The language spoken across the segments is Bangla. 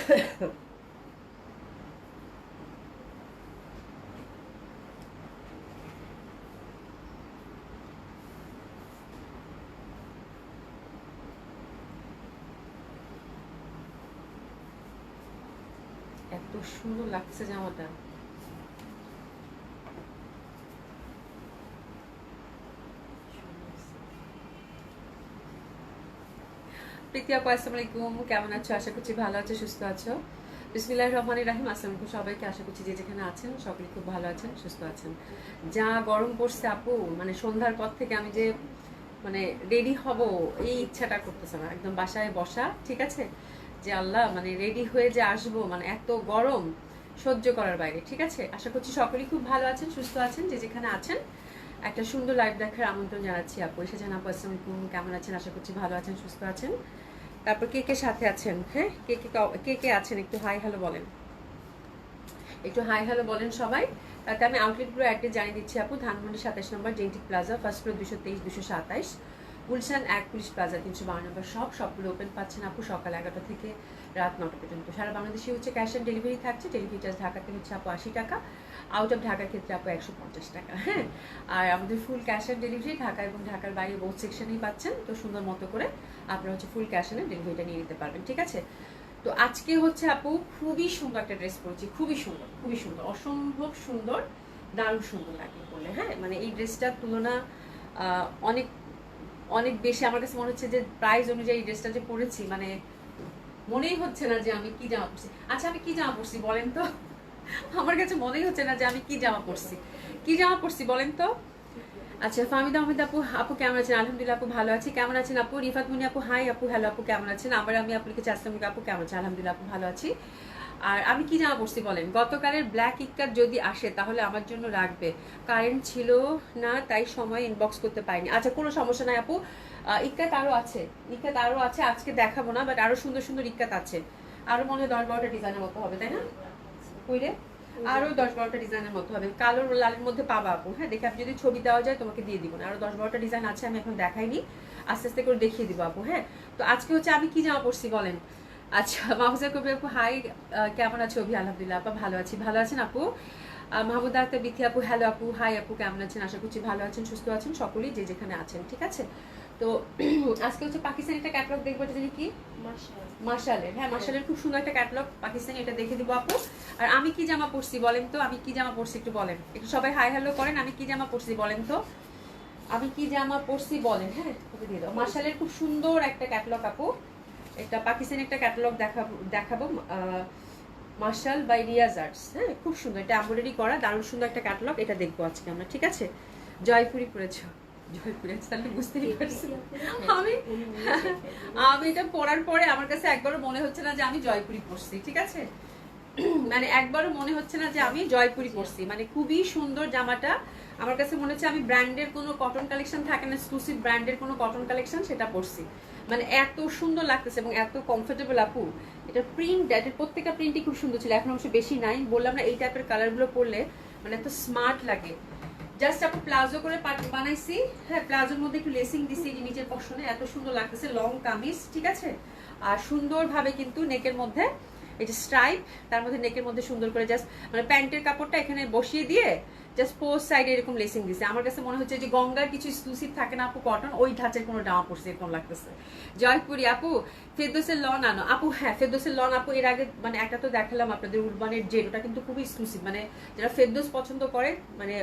এত সুন্দর লাগছে জামাটা। প্রীতি আপু আসসালামু আলাইকুম, কেমন আছো? আশা করছি ভালো আছো, সুস্থ আছো। বিসমিল্লাহির রহমানির রহিম। আসসালামু আলাইকুম সবাইকে, আশা করছি যে যেখানে আছেন সকলে খুব ভালো আছেন, সুস্থ আছেন। যা গরম পড়ছে আপু, মানে সন্ধ্যার পর থেকে আমি যে মানে রেডি হব এই ইচ্ছাটা করতেছে না, একদম বাসায় বসা, ঠিক আছে, যে আল্লাহ মানে রেডি হয়ে যে আসবো, মানে এত গরম সহ্য করার বাইরে, ঠিক আছে। আশা করছি সকলেই খুব ভালো আছেন, সুস্থ আছেন, যে যেখানে আছেন। একটা সুন্দর লাইভ দেখার আমন্ত্রণ জানাচ্ছি আপু। এসে জানা আপু আসসালামু আলাইকুম, কেমন আছেন? আশা করছি ভালো আছেন, সুস্থ আছেন। তারপর কে কে সাথে আছেন, হ্যাঁ, কে কে আছেন একটু হাই হ্যালো বলেন, একটু হাই হ্যালো বলেন সবাই। তাতে আমি আউটলেটগুলো অ্যাড্রেস জানিয়ে দিচ্ছি আপু। ধানমন্ডি 27 নম্বর genetic plaza, first floor 223 227, Gulshan 1 police plaza 312 নম্বর শপ। সবগুলো ওপেন পাচ্ছেন আপু সকাল 11টা থেকে রাত 9টা পর্যন্ত। সারা বাংলাদেশে হচ্ছে ক্যাশ অন ডেলিভারি থাকছে। ডেলিভারি চার্জ ঢাকাতে হচ্ছে আপু 80 টাকা, আউট অফ ঢাকার ক্ষেত্রে আপু 150 টাকা, হ্যাঁ। আর আমাদের full cash on delivery Dhaka এবং ঢাকার বাইরে বোথ সেকশনেই পাচ্ছেন। তো সুন্দর মতো করে আপনারা হচ্ছে ফুল ক্যাশ অনে ডেলিভারিটা নিয়ে নিতে পারবেন, ঠিক আছে। তো আজকে হচ্ছে আপু খুবই সুন্দর একটা ড্রেস পরেছি, খুবই সুন্দর, খুবই সুন্দর, অসম্ভব সুন্দর, দারুণ সুন্দর লাগবে বলে, হ্যাঁ। মানে এই ড্রেসটার তুলনা অনেক অনেক বেশি আমার কাছে মনে হচ্ছে যে প্রাইস অনুযায়ী এই ড্রেসটা যে পরেছি, মানে মনেই হচ্ছে না যে আমি কি জামা পরছি। আচ্ছা আমি কি জামা পরছি বলেন তো? আমার কাছে মনেই হচ্ছে না যে আমি কি জামা পরছি, কি জামা পরছি বলেন তো। আচ্ছা ফাহমিদা আহমেদ আপু, আপু কেমন আছেন? আলহামদুলিল্লাহ আপু ভালো আছি, কেমন আছেন আপু? রিফাত মুনি আপু হাই আপু, হ্যালো আপু কেমন আছেন? আমি আপনাকে আসসালামু আলাইকুম আপু, কেমন আছেন? আলহামদুলিল্লাহ আপু ভালো আছি। আর আমি কি জামা পরছি বলেন? গতকালের ব্ল্যাক ইক্কার যদি আসে তাহলে আমার জন্য রাখবে, কারেন্ট ছিল না তাই সময় ইনবক্স করতে পারিনি। আচ্ছা কোনো সমস্যা নাই আপু, ইক্কাত আরও আছে, ইক্কাত আরও আছে, আজকে দেখাবো না, বাট আরও সুন্দর সুন্দর ইক্কাত আছে। আরও মনে হয় 10-12টা ডিজাইনের মতো হবে, তাই না? কইরে আরো 10-12টা ডিজাইনের মতো হবে, কালো লালের মধ্যে পাবা আপু, হ্যাঁ। দেখে আপনি যদি ছবি দেওয়া যায় তোমাকে দিয়ে দিব না, আরো 10-12টা ডিজাইন আছে, আমি এখন দেখাইনি, আস্তে আস্তে করে দেখিয়ে দিব আপু, হ্যাঁ। তো আজকে হচ্ছে আমি কি জামা পরছি বলেন? আচ্ছা মাহফুজা কবি আপু হাই, কেমন আছো? অভি আলহামদুলিল্লাহ আপা ভালো আছি, ভালো আছেন আপু? মাহমুদ আক্তার বিথি আপু হ্যালো আপু, হাই আপু কেমন আছেন? আশা করছি ভালো আছেন, সুস্থ আছেন সকলেই, যে যেখানে আছেন, ঠিক আছে। তো আজকে হচ্ছে পাকিস্তানি একটা ক্যাটালগ দেখবো, এটা জানি কি মার্শালের, হ্যাঁ মার্শালের খুব সুন্দর একটা ক্যাটালগ পাকিস্তানি, এটা দেখে দিব আপু। আর আমি কি জামা পরছি বলেন তো? আমি কি জামা পরছি একটু বলেন, একটু সবাই হাই হ্যালো করেন। আমি কি জামা পরছি বলেন তো? আমি কি জামা পরছি বলেন, হ্যাঁ ওকে দিয়ে দাও। মার্শালের খুব সুন্দর একটা ক্যাটালগ আপু, এটা পাকিস্তানি একটা ক্যাটালগ দেখাবো মার্শাল বাই রিয়াজ আর্টস, হ্যাঁ খুব সুন্দর, এটা এমব্রয়ডারি করা, দারুণ সুন্দর একটা ক্যাটালগ, এটা দেখবো আজকে আমরা, ঠিক আছে। জয়পুরি পরেছো, জয়পুরি তাহলে বুঝতেই পারছি। আমি আমি এটা পরার পরে আমার কাছে একবারও মনে হচ্ছে না যে আমি জয়পুরি পরছি, ঠিক আছে। মানে একবারও মনে হচ্ছে না যে আমি জয়পুরি পরছি, মানে খুবই সুন্দর জামাটা। আমার কাছে মনে হচ্ছে আমি ব্র্যান্ডের কোনো কটন কালেকশন থাকে না, এক্সক্লুসিভ ব্র্যান্ডের কোনো কটন কালেকশন, সেটা পরছি। মানে এত সুন্দর লাগতেছে এবং এত কমফোর্টেবল আপু। এটা প্রিন্ট, এটার প্রত্যেকটা প্রিন্টই খুব সুন্দর ছিল, এখন অবশ্য বেশি নাই, বললাম না এই টাইপের কালারগুলো পরলে মানে এত স্মার্ট লাগে। জাস্ট আপু প্লাজো করে বানাইছি, হ্যাঁ প্লাজোর মধ্যে একটু লেসিং দিছি নিচের পশনে, এত সুন্দর লাগতেছে, লং কামিজ, ঠিক আছে। আর সুন্দরভাবে কিন্তু নেকের মধ্যে এই যে স্ট্রাইপ, তার মধ্যে নেকের মধ্যে সুন্দর করে জাস্ট মানে প্যান্টের কাপড়টা এখানে বসিয়ে দিয়ে জাস্ট পোস্ট সাইডে এরকম লেসিং দিছে। আমার কাছে মনে হচ্ছে যে গঙ্গার কিছু এক্সক্লুসিভ থাকে না আপু কটন, ওই ধাঁচের কোনো জামা পড়ছে এরকম লাগতেছে। জয়পুরি আপু, ফেরদৌসের লন আনো আপু, হ্যাঁ ফেরদৌসের লন আপু এর আগে মানে একটা তো দেখালাম আপনাদের, উরবানের জেড, ওটা কিন্তু খুবই এক্সক্লুসিভ, মানে যারা ফেরদৌস পছন্দ করে মানে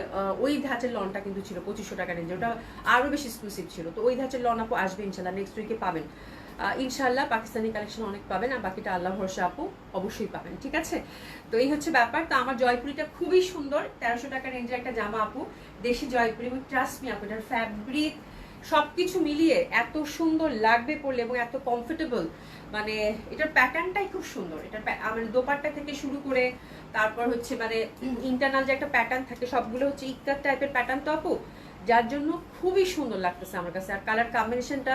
ওই ধাঁচের লনটা কিন্তু ছিল 2500 টাকা রেঞ্জে, ওটা আরো বেশি এক্সক্লুসিভ ছিল। তো ওই ধাঁচের লন আপু আসবে ইনশাল্লাহ, নেক্সট উইকে পাবেন ইনশাল্লাহ। পাকিস্তানি কালেকশন অনেক পাবেন, আর বাকিটা আল্লাহ ভরসা আপু অবশ্যই পাবেন, ঠিক আছে। তো এই হচ্ছে ব্যাপার। তো আমার জয়পুরিটা খুবই সুন্দর, 1300 টাকা রেঞ্জের একটা জামা আপু, দেশি জয়পুরি, এবং ট্রাস্ট মি আপু এটার ফ্যাব্রিক সবকিছু মিলিয়ে এত সুন্দর লাগবে পরলে এবং এত কমফোর্টেবল, মানে এটার প্যাটার্নটাই খুব সুন্দর। এটার মানে দোপাট্টা থেকে শুরু করে তারপর হচ্ছে মানে ইন্টারনাল যে একটা প্যাটার্ন থাকে, সবগুলো হচ্ছে ইক্কার টাইপের প্যাটার্ন তো আপু, যার জন্য খুবই সুন্দর লাগতেছে আমার কাছে। আর কালার কম্বিনেশনটা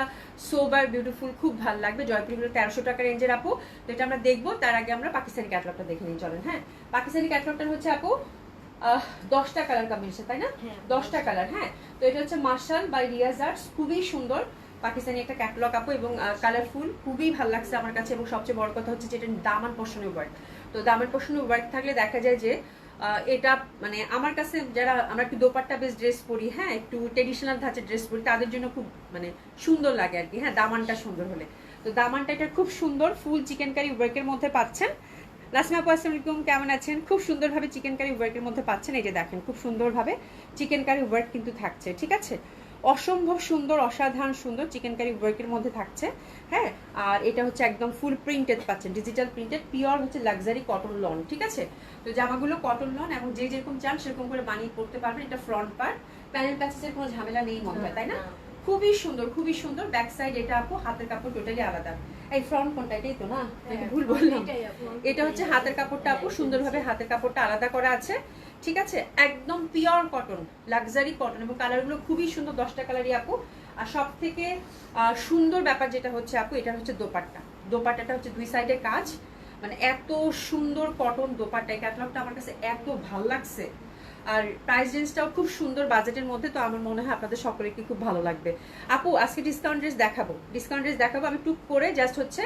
সোবার বিউটিফুল, খুব ভালো লাগবে। জয়পুরিগুলো 1300 টাকা রেঞ্জের আপু। তো এটা আমরা দেখবো, তার আগে আমরা পাকিস্তানি ক্যাটালগটা দেখে নিই চলেন, হ্যাঁ। পাকিস্তানি ক্যাটালগটা হচ্ছে আপু 10টা কালার কম্বিনেশন, তাই না? 10টা কালার, হ্যাঁ। তো এটা হচ্ছে মার্শাল বাই রিয়াজ আর্টস, খুবই সুন্দর, পাকিস্তানি একটা ক্যাটালগ আপু, এবং কালারফুল, খুবই ভালো লাগছে আমার কাছে। এবং সবচেয়ে বড় কথা হচ্ছে যেটা দামান পোর্শনের ওয়ার্ক। তো দামান পোর্শনের ওয়ার্ক থাকলে দেখা যায় যে এটা মানে আমার কাছে যারা আমরা একটু দোপাট্টা বেস ড্রেস পরি, হ্যাঁ একটু ট্রেডিশনাল ধাঁচের ড্রেস পরি, তাদের জন্য খুব মানে সুন্দর লাগে আর কি, হ্যাঁ দামানটা সুন্দর হলে। তো দামানটা এটা খুব সুন্দর ফুল চিকেন কারি ওয়ার্কের মধ্যে পাচ্ছেন। নাসিমা আপু আসসালামু আলাইকুম, কেমন আছেন? খুব সুন্দরভাবে চিকেন কারি ওয়ার্কের মধ্যে পাচ্ছেন। এই যে দেখেন খুব সুন্দরভাবে চিকেন কারি ওয়ার্ক কিন্তু থাকছে, ঠিক আছে? অসম্ভব সুন্দর, অসাধারণ সুন্দর চিকেন কারি ওয়ার্কের মধ্যে থাকছে, হ্যাঁ। আর এটা হচ্ছে একদম ফুল প্রিন্টেড পাচ্ছেন, ডিজিটাল প্রিন্টেড, পিওর হচ্ছে লাক্সারি কটন লন, ঠিক আছে? তো জামাগুলো কটন লন, এবং যে যেরকম চান সেরকম করে বানিয়ে পড়তে পারবেন। এটা ফ্রন্ট পার্ট, প্যানেল প্যাচেসের কোনো ঝামেলা নেই মনে হয়, তাই না? খুবই সুন্দর, খুবই সুন্দর। ব্যাক সাইড এটা আপু হাতের কাপড় টোটালি আলাদা। এই ফ্রন্ট কোনটা? এটাই তো না, ভুল বললাম। এটা হচ্ছে হাতের কাপড়টা আপু, সুন্দরভাবে হাতের কাপড়টা আলাদা করা আছে, ঠিক আছে? একদম পিওর কটন, লাক্সারি কটন, এবং কালারগুলো খুবই সুন্দর, 10টা কালারই আপু। আর সব থেকে সুন্দর ব্যাপার যেটা হচ্ছে আপু, এটা হচ্ছে দোপাট্টা। দোপাট্টাটা হচ্ছে দুই সাইডে কাজ, মানে এত সুন্দর কটন দোপাট্টা। এই ক্যাটালগটা আমার কাছে এত ভালো লাগছে, আর প্রাইস রেঞ্জটাও খুব সুন্দর বাজেটের মধ্যে। তো আমার মনে হয় আপনাদের সকলেরকে খুব ভালো লাগবে আপু। আজকে ডিসকাউন্ট ড্রেস দেখাবো, ডিসকাউন্ট ড্রেস দেখাবো আমি টুক করে, জাস্ট হচ্ছে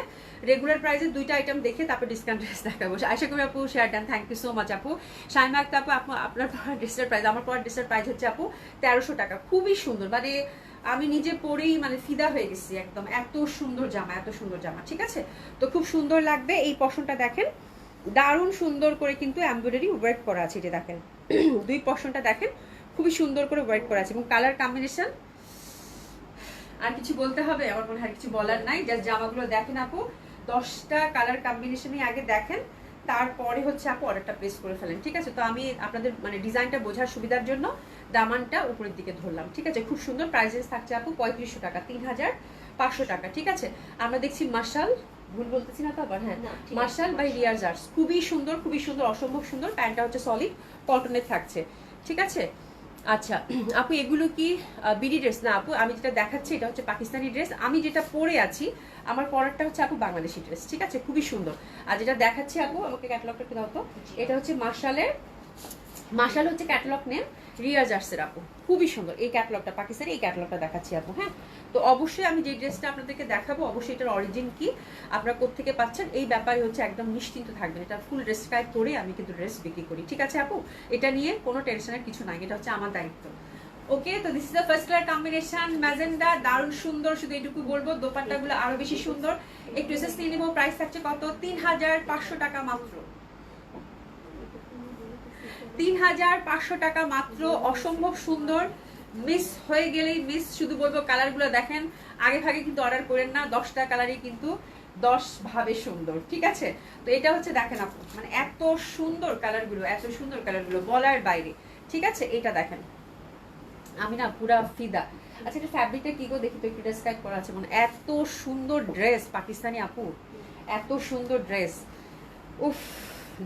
রেগুলার প্রাইসের 2টা আইটেম দেখে তারপর ডিসকাউন্ট ড্রেস দেখাবো। আশা করি আপু share done, thank you so much আপু। শাইমা আক্তার আপু, আপনার পড়ার ড্রেসের প্রাইস, আমার পড়ার ড্রেসের প্রাইস হচ্ছে আপু 1300 টাকা। খুবই সুন্দর, মানে আমি নিজে পরেই মানে ফিদা হয়ে গেছি একদম, এত সুন্দর জামা, এত সুন্দর জামা, ঠিক আছে? তো খুব সুন্দর লাগবে। এই পশনটা দেখেন, দারুণ সুন্দর করে কিন্তু এমব্রয়ডারি ওয়ার্ক করা আছে, এটা দেখেন দুই পশনটা দেখেন খুবই সুন্দর করে ওয়ার্ক করা আছে, এবং কালার কম্বিনেশন আর কিছু বলতে হবে? আমার মনে হয় কিছু বলার নাই। জাস্ট জামাগুলো দেখেন আপু, 10টা কালার কম্বিনেশনই আগে দেখেন, তারপরে হচ্ছে আপু অর্ডারটা প্লেস করে ফেলেন, ঠিক আছে? তো আমি আপনাদের মানে ডিজাইনটা বোঝার সুবিধার জন্য দামানটা উপরের দিকে ধরলাম, ঠিক আছে? খুব সুন্দর। প্রাইসেস থাকছে আপু 3500 টাকা, 3500 টাকা, ঠিক আছে? আমরা দেখছি মার্শাল, ভুল বলতেছি না তো আবার? হ্যাঁ, মার্শাল বাই রিয়াজ আর্টস, খুবই সুন্দর, খুবই সুন্দর, অসম্ভব সুন্দর। প্যান্টটা হচ্ছে সলিড কটনের থাকছে, ঠিক আছে? আচ্ছা আপু, এগুলো কি বিডি ড্রেস? না আপু, আমি যেটা দেখাচ্ছি এটা হচ্ছে পাকিস্তানি ড্রেস। আমি যেটা পরে আছি আমার পরারটা হচ্ছে আপু বাংলাদেশি ড্রেস, ঠিক আছে? খুবই সুন্দর। আর যেটা দেখাচ্ছি আপু, আমাকে ক্যাটালগটা একটু দাও তো। এটা হচ্ছে মার্শালের, মার্শাল হচ্ছে ক্যাটালগ নেম, রিয়াজ আর্টসের আপু। খুবই সুন্দর এই ক্যাটালগটা, পাকিস্তানি এই ক্যাটালগটা দেখাচ্ছি আপু, হ্যাঁ। তো অবশ্যই আমি যে ড্রেসটা আপনাদেরকে দেখাবো, অবশ্যই এটার অরিজিন কি, আপনারা কোত্থেকে পাচ্ছেন, এই ব্যাপারে হচ্ছে একদম নিশ্চিন্ত থাকবেন। এটা ফুল ডেসক্রাইব করে আমি কিন্তু ড্রেস বিক্রি করি, ঠিক আছে আপু? এটা নিয়ে কোনো টেনশনের কিছু নাই, এটা হচ্ছে আমার দায়িত্ব। ওকে, তো this is the first colour combination, magenta, দারুণ সুন্দর। শুধু এটুকু বলবো, দোপাট্টাগুলো আরো বেশি সুন্দর। একটু এসএস নিয়ে নিবো। প্রাইস থাকছে কত? 3500 টাকা মাত্র, 3500 টাকা মাত্র। অসম্ভব সুন্দর, মিস হয়ে গেলেই মিস। শুধু বলবো কালারগুলো দেখেন, আগে ভাগে কিন্তু অর্ডার করেন না, 10টা কালারই কিন্তু 10 ভাবে সুন্দর, ঠিক আছে? তো এটা হচ্ছে দেখেন আপু, মানে এত সুন্দর কালারগুলো, এত সুন্দর কালারগুলো বলার বাইরে, ঠিক আছে? এটা দেখেন, আমি না পুরা ফিদা। আচ্ছা, এটা ফ্যাব্রিকটা কি গো দেখি তো, একটু ডেসক্রাইব করা আছে, মানে এত সুন্দর ড্রেস পাকিস্তানি আপু, এত সুন্দর ড্রেস, উফ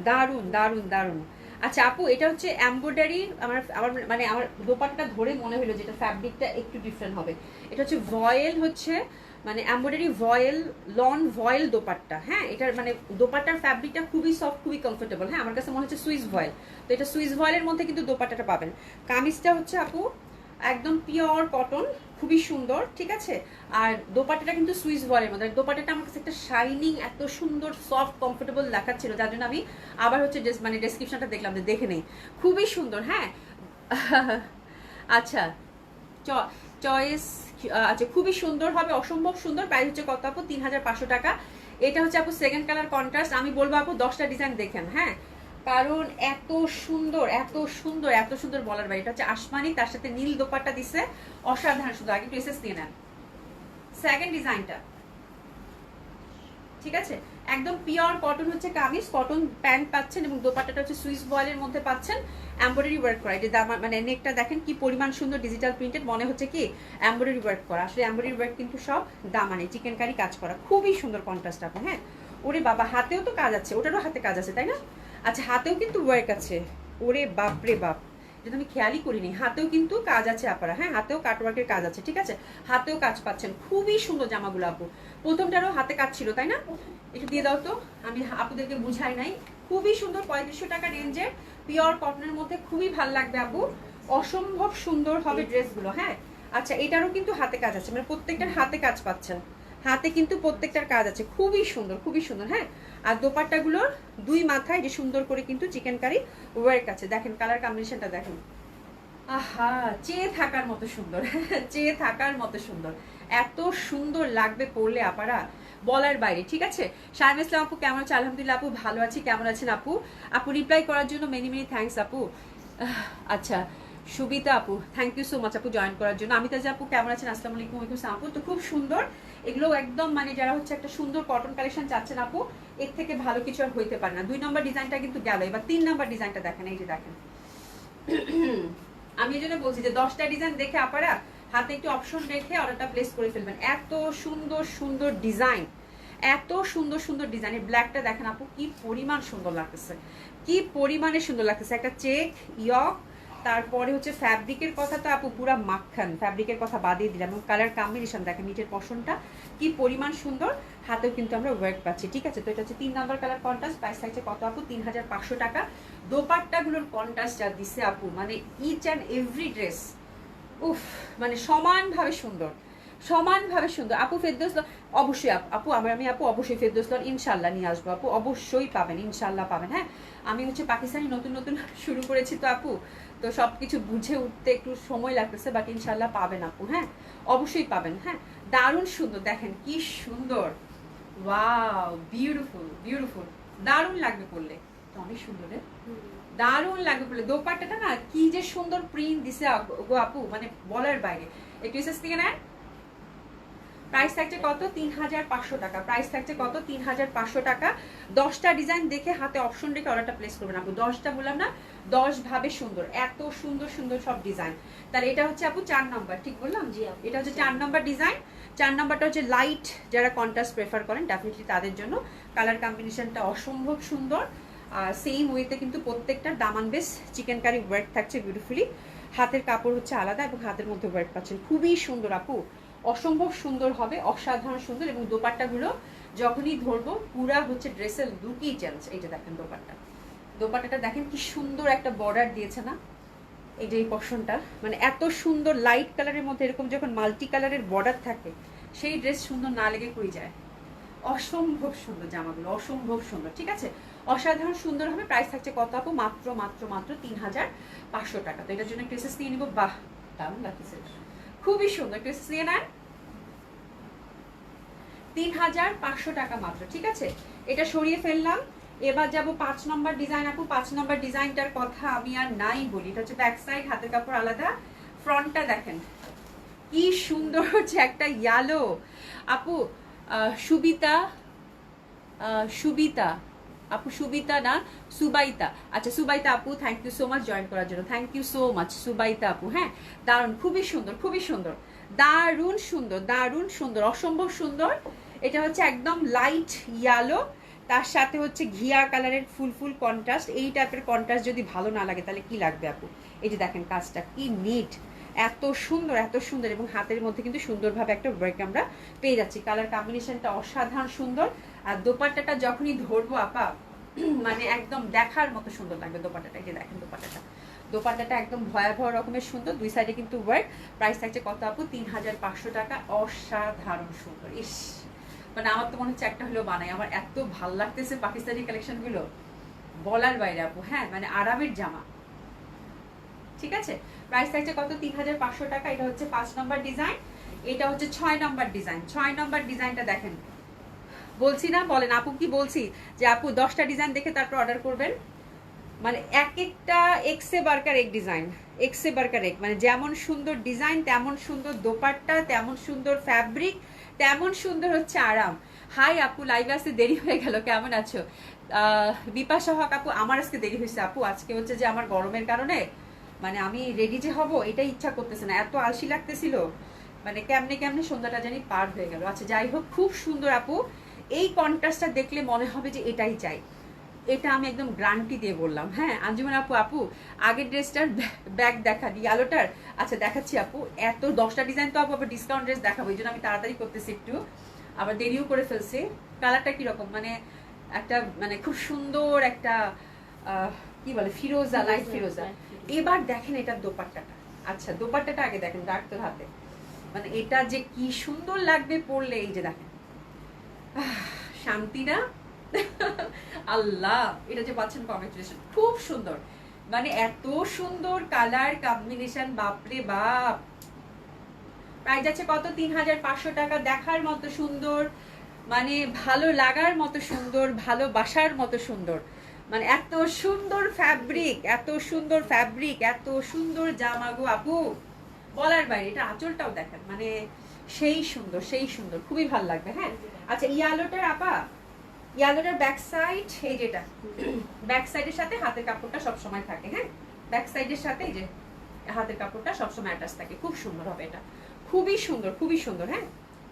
দারুন দারুন দারুন। আচ্ছা আপু, এটা হচ্ছে এমব্রয়ডারি, আমার আমার মানে আমার দোপাট্টা ধরে মনে হলো যেটা ফ্যাব্রিকটা একটু ডিফারেন্ট হবে। এটা হচ্ছে ভয়েল, হচ্ছে মানে এমব্রয়ডারি ভয়েল, লন ভয়েল দোপাট্টা, হ্যাঁ। এটার মানে দোপাট্টার ফ্যাব্রিকটা খুবই সফট, খুবই কমফোর্টেবল, হ্যাঁ। আমার কাছে মনে হচ্ছে সুইস ভয়েল। তো এটা সুইস ভয়েলের মধ্যে কিন্তু দোপাট্টাটা পাবেন। কামিজটা হচ্ছে আপু একদম পিওর কটন, খুবই সুন্দর, ঠিক আছে? আর দোপাট্টাটা কিন্তু সুইস ভয়েলের মধ্যে। দোপাট্টাটা আমার কাছে একটা শাইনিং, এত সুন্দর সফট কমফোর্টেবল দেখাচ্ছিল, যার জন্য আমি আবার হচ্ছে মানে ডেসক্রিপশনটা দেখলাম, যে দেখে নেই। খুবই সুন্দর, হ্যাঁ। আচ্ছা, চয়েস, আচ্ছা খুবই সুন্দর হবে, অসম্ভব সুন্দর। প্রাইস হচ্ছে কত আপু? 3500 টাকা। এটা হচ্ছে আপু সেকেন্ড কালার কন্ট্রাস্ট। আমি বলবো আপু 10টা ডিজাইন দেখেন, হ্যাঁ, কারণ এত সুন্দর, এত সুন্দর, এত সুন্দর বলার বাইরে। এটা হচ্ছে আসমানি, তার সাথে নীল দোপাট্টা দিছে, অসাধারণ সুন্দর। আগে প্রেসেস দিয়ে নেন সেকেন্ড ডিজাইনটা, ঠিক আছে? একদম পিওর কটন হচ্ছে কামিজ, কটন প্যান্ট পাচ্ছেন, এবং দোপাট্টাটা হচ্ছে সুইস বয়েলের মধ্যে পাচ্ছেন, এমব্রয়ডারি ওয়ার্ক করা। এটা মানে নেকটা দেখেন কি পরিমাণ সুন্দর, ডিজিটাল প্রিন্টেড, মনে হচ্ছে কি এমব্রয়ডারি ওয়ার্ক করা। আসলে এমব্রয়ডারি ওয়ার্ক কিন্তু সব দামানে চিকেন কারি কাজ করা, খুবই সুন্দর কন্ট্রাস্ট আপু, হ্যাঁ। ওরে বাবা, হাতেও তো কাজ আছে, ওটারও হাতে কাজ আছে, তাই না? আচ্ছা, হাতেও কিন্তু ওয়ার্ক আছে, ওরে বাপ রে বাপ, যেটা আমি খেয়ালই করিনি। হাতেও কিন্তু কাজ আছে আপনারা, হ্যাঁ, হাতেও কাটওয়ার্কের কাজ আছে, ঠিক আছে? হাতেও কাজ পাচ্ছেন, খুবই সুন্দর জামাগুলো আপু। প্রথমটারও হাতে কাজ ছিল, তাই না? একটু দিয়ে দাও তো, আমি আপুদেরকে বুঝাই নাই। খুবই সুন্দর, 3500 টাকা রেঞ্জের পিওর কটনের মধ্যে, খুবই ভালো লাগবে আপু, অসম্ভব সুন্দর হবে ড্রেসগুলো, হ্যাঁ। আচ্ছা এটারও কিন্তু হাতে কাজ আছে, মানে প্রত্যেকটার হাতে কাজ পাচ্ছেন, হাতে কিন্তু প্রত্যেকটার কাজ আছে, খুবই সুন্দর খুবই সুন্দর। হ্যাঁ, আর দোপাট্টাগুলোর দুই মাথায় যে সুন্দর করে কিন্তু চিকেন কারি ওয়ার্ক আছে, দেখেন কালার কম্বিনেশনটা দেখেন, আহা চেয়ে থাকার মতো সুন্দর চেয়ে থাকার মতো সুন্দর, এত সুন্দর লাগবে পরলে আপারা বলার বাইরে। ঠিক আছে, শাইমা ইসলাম আপু কেমন আছে? আলহামদুলিল্লাহ আপু ভালো আছি, কেমন আছেন আপু? আপু রিপ্লাই করার জন্য মেনি মেনি থ্যাঙ্কস আপু। আচ্ছা সুবিতা আপু থ্যাংক ইউ সো মাচ আপু জয়েন করার জন্য। আমি তাজা আপু কেমন আছেন? আসসালামু আলাইকুম। ওয়ালাইকুম আসসালাম আপু। তো খুব সুন্দর এগুলো একদম, মানে যারা হচ্ছে একটা সুন্দর কটন কালেকশন চাচ্ছেন আপু, এর থেকে ভালো কিছু আর হইতে পারে না। 2 নম্বর ডিজাইনটা কিন্তু গেল, এবার 3 নম্বর ডিজাইনটা দেখেন, এই যে দেখেন আমি এই জন্য বলছি যে 10টা ডিজাইন দেখে আপনারা হাতে একটু অপশন রেখে অর্ডারটা প্লেস করে ফেলবেন। এত সুন্দর সুন্দর ডিজাইন, এত সুন্দর সুন্দর ডিজাইন। এই ব্ল্যাকটা দেখেন আপু কি পরিমাণ সুন্দর লাগতেছে, কি পরিমাণে সুন্দর লাগতেছে। একটা চেক ইয়ক, তারপরে হচ্ছে ফ্যাব্রিকের কথা তো আপু পুরা মাখন, ফ্যাব্রিকের কথা বাদিয়ে দিলাম, এবং কালার কম্বিনেশন দেখেন, নিচের পশনটা কি পরিমাণ সুন্দর, হাতেও কিন্তু আমরা ওয়ার্ক পাচ্ছি। ঠিক আছে, তো এটা হচ্ছে 3 নাম্বার কালার কন্ট্রাস্ট, প্রাইস থাকছে কত আপু? 3500 টাকা। দোপাট্টাগুলোর কন্ট্রাস্ট যা দিছে আপু, মানে ইচ অ্যান্ড এভরি ড্রেস উফ, মানে সমানভাবে সুন্দর, সমানভাবে সুন্দর। আপু ফেরদৌস অবশ্যই আপু আমি আপু অবশ্যই ফেরদৌস ইনশাল্লাহ নিয়ে আসবো আপু, অবশ্যই পাবেন, ইনশাল্লাহ পাবেন। হ্যাঁ, আমি হচ্ছে পাকিস্তানি নতুন নতুন শুরু করেছি তো আপু, তো সব কিছু বুঝে উঠতে একটু সময় লাগতেছে, বাট ইনশাল্লাহ পাবেন আপু। হ্যাঁ, অবশ্যই পাবেন। হ্যাঁ, দারুণ সুন্দর, দেখেন কি সুন্দর, ওয়াও বিউটিফুল বিউটিফুল, দারুণ লাগবে পড়লে, তো অনেক সুন্দর রে, দারুণ লাগবে বলে। দোপাট্টাটা না কি যে সুন্দর প্রিন্ট দিছে গো আপু, মানে বলার বাইরে। একটু এসএস থেকে নেন। প্রাইস থাকছে কত? 3500 টাকা। প্রাইস থাকছে কত? 3500 টাকা। 10টা ডিজাইন দেখে হাতে অপশন রেখে অর্ডারটা প্লেস করবেন আপু। 10টা বললাম না, 10 ভাবে সুন্দর, এত সুন্দর সুন্দর সব ডিজাইন। তাহলে এটা হচ্ছে আপু 4 নাম্বার, ঠিক বললাম? জি, এটা হচ্ছে 4 নাম্বার ডিজাইন। 4 নাম্বারটা হচ্ছে লাইট, যারা কন্ট্রাস্ট প্রেফার করেন ডেফিনেটলি তাদের জন্য। কালার কম্বিনেশনটা অসম্ভব সুন্দর, আর সেম ওয়েতে কিন্তু প্রত্যেকটার দামান বেস চিকেন কারি ওয়ার্ক থাকছে বিউটিফুলি। হাতের কাপড় হচ্ছে আলাদা এবং হাতের মধ্যে ওয়ার্ক পাচ্ছেন, খুবই সুন্দর আপু, অসম্ভব সুন্দর হবে, অসাধারণ সুন্দর। এবং দোপাট্টাগুলো যখনই ধরবো পুরা হচ্ছে ড্রেসের লুকই চেঞ্জ। এই যে দেখেন দোপাট্টা, দোপাট্টাটা দেখেন কি সুন্দর একটা বর্ডার দিয়েছে না, এই যে এই পশনটা, মানে এত সুন্দর লাইট কালারের মধ্যে এরকম যখন মাল্টি কালারের বর্ডার থাকে, সেই ড্রেস সুন্দর না লেগে কই যায়। অসম্ভব সুন্দর জামাগুলো, অসম্ভব সুন্দর। ঠিক আছে, অসাধারণ সুন্দর হবে। প্রাইস থাকছে কত আপু? মাত্র মাত্র মাত্র 3500 টাকা। তো এটার জন্য ক্রেসেস নিয়ে নিবো। বাহ, দারুণ লাগতেছে, খুবই সুন্দর। ক্রেসেস নিয়ে নেন, 3500 টাকা মাত্র। ঠিক আছে, এটা সরিয়ে ফেললাম। এবার যাব 5 নম্বর ডিজাইন আপু। 5 নম্বর ডিজাইনটার কথা আমি আর নাই বলি। এটা হচ্ছে ব্যাক সাইড, হাতের কাপড় আলাদা, ফ্রন্টটা দেখেন কি সুন্দর হচ্ছে একটা ইয়েলো আপু। সুবিতা, সুবিতা আপু, সুবিতা না সুবাইতা, আচ্ছা সুবাইতা আপু, thank you so much join করার জন্য, thank you so much Subaita আপু। হ্যাঁ, দারুণ, খুবই সুন্দর, খুবই সুন্দর, দারুণ সুন্দর, দারুণ সুন্দর, অসম্ভব সুন্দর। এটা হচ্ছে একদম লাইট ইয়েলো, তার সাথে হচ্ছে ঘিয়া কালারের ফুল ফুল কন্ট্রাস্ট। এই টাইপের কন্ট্রাস্ট যদি ভালো না লাগে তাহলে কি লাগবে আপু? এই যে দেখেন কাজটা কি নিট, এত সুন্দর এত সুন্দর, এবং হাতের মধ্যে কিন্তু সুন্দরভাবে একটা ওয়ার্ক আমরা পেয়ে যাচ্ছি। কালার কম্বিনেশনটা অসাধারণ সুন্দর। আর দোপাট্টাটা যখনই ধরবো আপা, মানে একদম দেখার মতো সুন্দর লাগবে দোপাট্টাটা। এই যে দেখেন দোপাট্টাটা, দোপাট্টাটা একদম ভয়াবহ রকমের সুন্দর, দুই সাইডে কিন্তু ওয়ার্ক। প্রাইস থাকছে কত আপু? 3500 টাকা। অসাধারণ সুন্দর। ইস, মানে আমার তো মনে হচ্ছে একটা হলেও বানাই, আমার এত ভাল লাগতেছে পাকিস্তানি কালেকশনগুলো, বলার বাইরে আপু। হ্যাঁ, মানে আরামের জামা। ঠিক আছে, প্রাইস থাকছে কত? 3500 টাকা। এটা হচ্ছে 5 নম্বর ডিজাইন। এটা হচ্ছে 6 নম্বর ডিজাইন। 6 নম্বর ডিজাইনটা দেখেন, বলছি না, বলেন আপু কি বলছি, যে আপু 10টা ডিজাইন দেখে তারপর অর্ডার করবেন। মানে এক একটা এক্সে বার্কার এক ডিজাইন, এক্সে বার্কার এক, মানে যেমন সুন্দর ডিজাইন তেমন সুন্দর দোপাট্টা, তেমন সুন্দর ফ্যাব্রিক, তেমন সুন্দর হচ্ছে আরাম। হাই আপু, লাইভে আসতে দেরি হয়ে গেল, কেমন আছো? বিপাশা হক আপু, আমার আজকে দেরি হয়েছে আপু, আজকে হচ্ছে যে আমার গরমের কারণে মানে আমি রেডি যে হব এটা ইচ্ছা করতেছে না, এত আলসি লাগতেছিল, মানে কেমনে কেমনে সন্ধ্যাটা জানি পার হয়ে গেল। আচ্ছা যাই হোক, খুব সুন্দর আপু, এই কন্ট্রাস্টটা দেখলে মনে হবে যে এটাই চাই, এটা আমি একদম গ্যারান্টি দিয়ে বললাম। হ্যাঁ আঞ্জুমান আপু, আপু আগের ড্রেসটার ব্যাগ দেখা ইয়ালোটার, আচ্ছা দেখাচ্ছি আপু। এত 10টা ডিজাইন তো আপু আবার ডিসকাউন্ট ড্রেস দেখাবো, এই জন্য আমি তাড়াতাড়ি করতেছি, একটু আবার দেরিও করে ফেলছি। কালারটা কিরকম, মানে একটা মানে খুব সুন্দর একটা কি বলে ফিরোজা, লাইট ফিরোজা। এবার দেখেন এটার দোপাট্টাটা, আচ্ছা দোপাট্টাটা আগে দেখেন, ডার্ক তোর হাতে, মানে এটা যে কি সুন্দর লাগবে পরলে, এই যে দেখেন শান্তি না আল্লাহ, এটা যে পাচ্ছেন কংগ্রেচুলেশন, খুব সুন্দর, মানে এত সুন্দর কালার কম্বিনেশন, বাপরে বাপ। প্রাইস আছে কত? ৩৫০০ টাকা। দেখার মতো সুন্দর, মানে ভালো লাগার মতো সুন্দর, ভালোবাসার মতো সুন্দর, মানে এত সুন্দর ফ্যাব্রিক, এত সুন্দর ফ্যাব্রিক, এত সুন্দর জামা গো আপু, বলার বাইরে। এটা আঁচলটাও দেখেন, মানে সেই সুন্দর, সেই সুন্দর, খুবই ভালো লাগবে। হ্যাঁ আচ্ছা, ইয়ালোটার আপা, ইয়ালোটার ব্যাক সাইড, এই যেটা ব্যাক সাইডের সাথে হাতের কাপড়টা সব সময় থাকে। হ্যাঁ ব্যাক সাইডের সাথে এই যে হাতের কাপড়টা সব সময় অ্যাটাচ থাকে, খুব সুন্দর হবে এটা, খুবই সুন্দর, খুবই সুন্দর। হ্যাঁ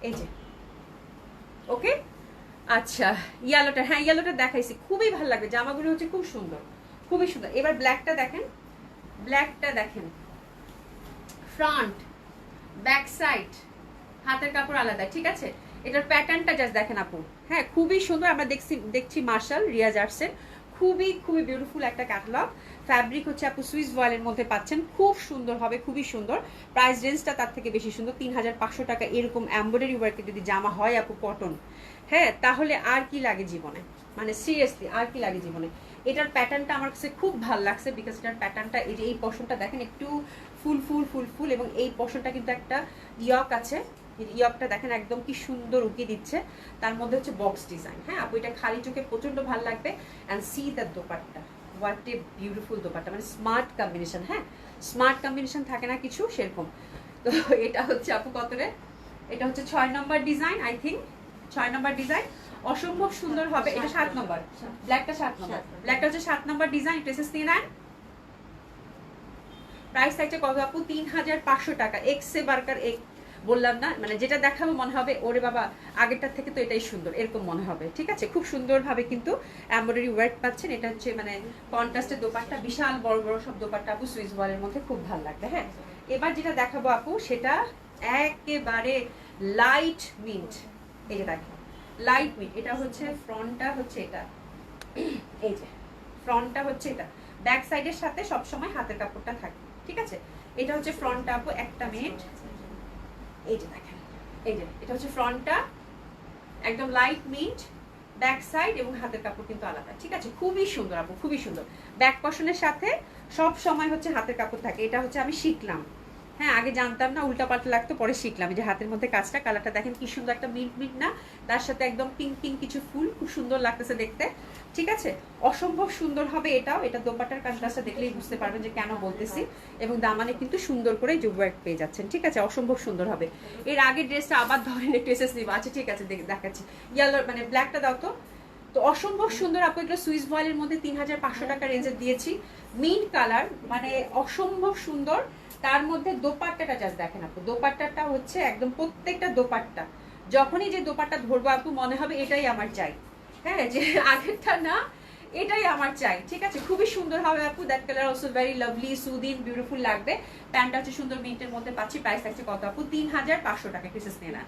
এই যে ওকে। আচ্ছা ইয়েলোটা, হ্যাঁ ইয়েলোটা দেখাইছি, খুবই ভালো লাগবে, জামাগুলো হচ্ছে খুব সুন্দর, খুবই সুন্দর। এবার ব্ল্যাকটা দেখেন, ব্ল্যাকটা দেখেন, ফ্রন্ট ব্যাক সাইড হাতের কাপড় আলাদা, ঠিক আছে। এটার প্যাটার্নটা জাস্ট দেখেন আপু, হ্যাঁ খুবই সুন্দর। আমরা দেখছি মার্শাল রিয়াজ আর্টসের, খুবই খুবই বিউটিফুল একটা ক্যাটালগ। ফ্যাব্রিক হচ্ছে আপু সুইস ভয়েলের মধ্যে পাচ্ছেন, খুব সুন্দর হবে, খুবই সুন্দর। প্রাইস রেঞ্জটা তার থেকে বেশি সুন্দর, ৩৫০০ টাকা। এরকম এমব্রয়ডারি ওয়ার্কের যদি জামা হয় আপু, কটন, হ্যাঁ তাহলে আর কি লাগে জীবনে, মানে সিরিয়াসলি আর কি লাগে জীবনে। এটার প্যাটার্নটা আমার কাছে খুব ভালো লাগছে, বিকজ এটার প্যাটার্নটা, এই যে এই পশনটা দেখেন একটু ফুল ফুল ফুল ফুল, এবং এই পশনটা কিন্তু একটা ইয়ক আছে, ইয়কটা দেখেন একদম কি সুন্দর উকিয়ে দিচ্ছে, তার মধ্যে হচ্ছে বক্স ডিজাইন। হ্যাঁ আপু এটা খালি চোখে প্রচন্ড ভালো লাগবে। And C the dupatta, what a beautiful dupatta, মানে স্মার্ট কম্বিনেশন। হ্যাঁ স্মার্ট কম্বিনেশন থাকে না কিছু, সেরকম। তো এটা হচ্ছে আপু কত রে, এটা হচ্ছে 6 নম্বর ডিজাইন, আই থিঙ্ক 6 নম্বর ডিজাইন, অসম্ভব সুন্দর হবে। এটা 7 নম্বর, ব্ল্যাকটা 7 নম্বর, ব্ল্যাকটা হচ্ছে 7 নম্বর ডিজাইন। ড্রেসেস নিয়ে নেন। প্রাইস থাকছে কত আপু? ৩৫০০ টাকা। এক্সে বার্কার এক বললাম না, মানে যেটা দেখাবো মনে হবে ওরে বাবা আগেরটার থেকে তো এটাই সুন্দর, এরকম মনে হবে, ঠিক আছে। খুব সুন্দরভাবে কিন্তু এমব্রয়ডারি ওয়ার্ক পাচ্ছেন। এটা হচ্ছে মানে কন্ট্রাস্টের দোপাট্টা, বিশাল বড় বড় সব দোপাট্টা আপু সুইস বলের মধ্যে, খুব ভালো লাগবে। হ্যাঁ এবার যেটা দেখাবো আপু, সেটা একেবারে লাইট মিন্ট, এই যে দেখেন লাইট মিন্ট। এটা হচ্ছে ফ্রন্টটা হচ্ছে এটা, এই যে ফ্রন্টটা হচ্ছে এটা, ব্যাক সাইডের সাথে সবসময় হাতের কাপড়টা থাকে, ঠিক আছে। এটা হচ্ছে ফ্রন্টটা আপু, একটা মিনিট, এই যে দেখেন, এই যে এটা হচ্ছে ফ্রন্টটা, একদম লাইট মিন্ট, ব্যাক সাইড এবং হাতের কাপড় কিন্তু আলাদা, ঠিক আছে। খুবই সুন্দর আপু, খুবই সুন্দর। ব্যাক পশনের সাথে সব সময় হচ্ছে হাতের কাপড় থাকে। এটা হচ্ছে আমি শিখলাম, হ্যাঁ আগে জানতাম না, উল্টা পাল্টা লাগতো, পরে শিখলাম। এই যে হাতের মধ্যে কাজটা, কালারটা দেখেন কি সুন্দর, একটা মিন্ট মিন্ট না, তার সাথে একদম পিঙ্ক পিঙ্ক কিছু ফুল, খুব সুন্দর লাগতেছে দেখতে, ঠিক আছে। অসম্ভব সুন্দর হবে এটাও। এটা দোপাট্টার কন্ট্রাস্টটা দেখলেই বুঝতে পারবেন যে কেন বলতেছি। এবং দামানে কিন্তু সুন্দর করে যে ওয়ার্ক পেয়ে যাচ্ছেন, ঠিক আছে। অসম্ভব সুন্দর হবে। এর আগের ড্রেসটা আবার ধরেন একটু এসেস নিব, আচ্ছা ঠিক আছে দেখাচ্ছি। ইয়েলো মানে ব্ল্যাকটা দাও তো। তো অসম্ভব সুন্দর আপু, এগুলো সুইস ভয়েলের মধ্যে ৩৫০০ টাকা রেঞ্জে দিয়েছি। মিন্ট কালার, মানে অসম্ভব সুন্দর। তার মধ্যে দোপাট্টাটা জাস্ট দেখেন আপু, দোপাট্টাটা হচ্ছে একদম প্রত্যেকটা দোপাট্টা, যখনই যে দোপাট্টা ধরবো আপু মনে হবে এটাই আমার চাই, হ্যাঁ যে আগেরটা না, এটাই আমার চাই, ঠিক আছে। খুবই সুন্দর হবে আপু। That colour also very lovely, Sudin, beautiful লাগবে। প্যান্টটা হচ্ছে সুন্দর মিন্টের মধ্যে পাচ্ছি। প্রাইস থাকছে কত আপু? ৩৫০০ টাকা। পিসেস নিয়ে না,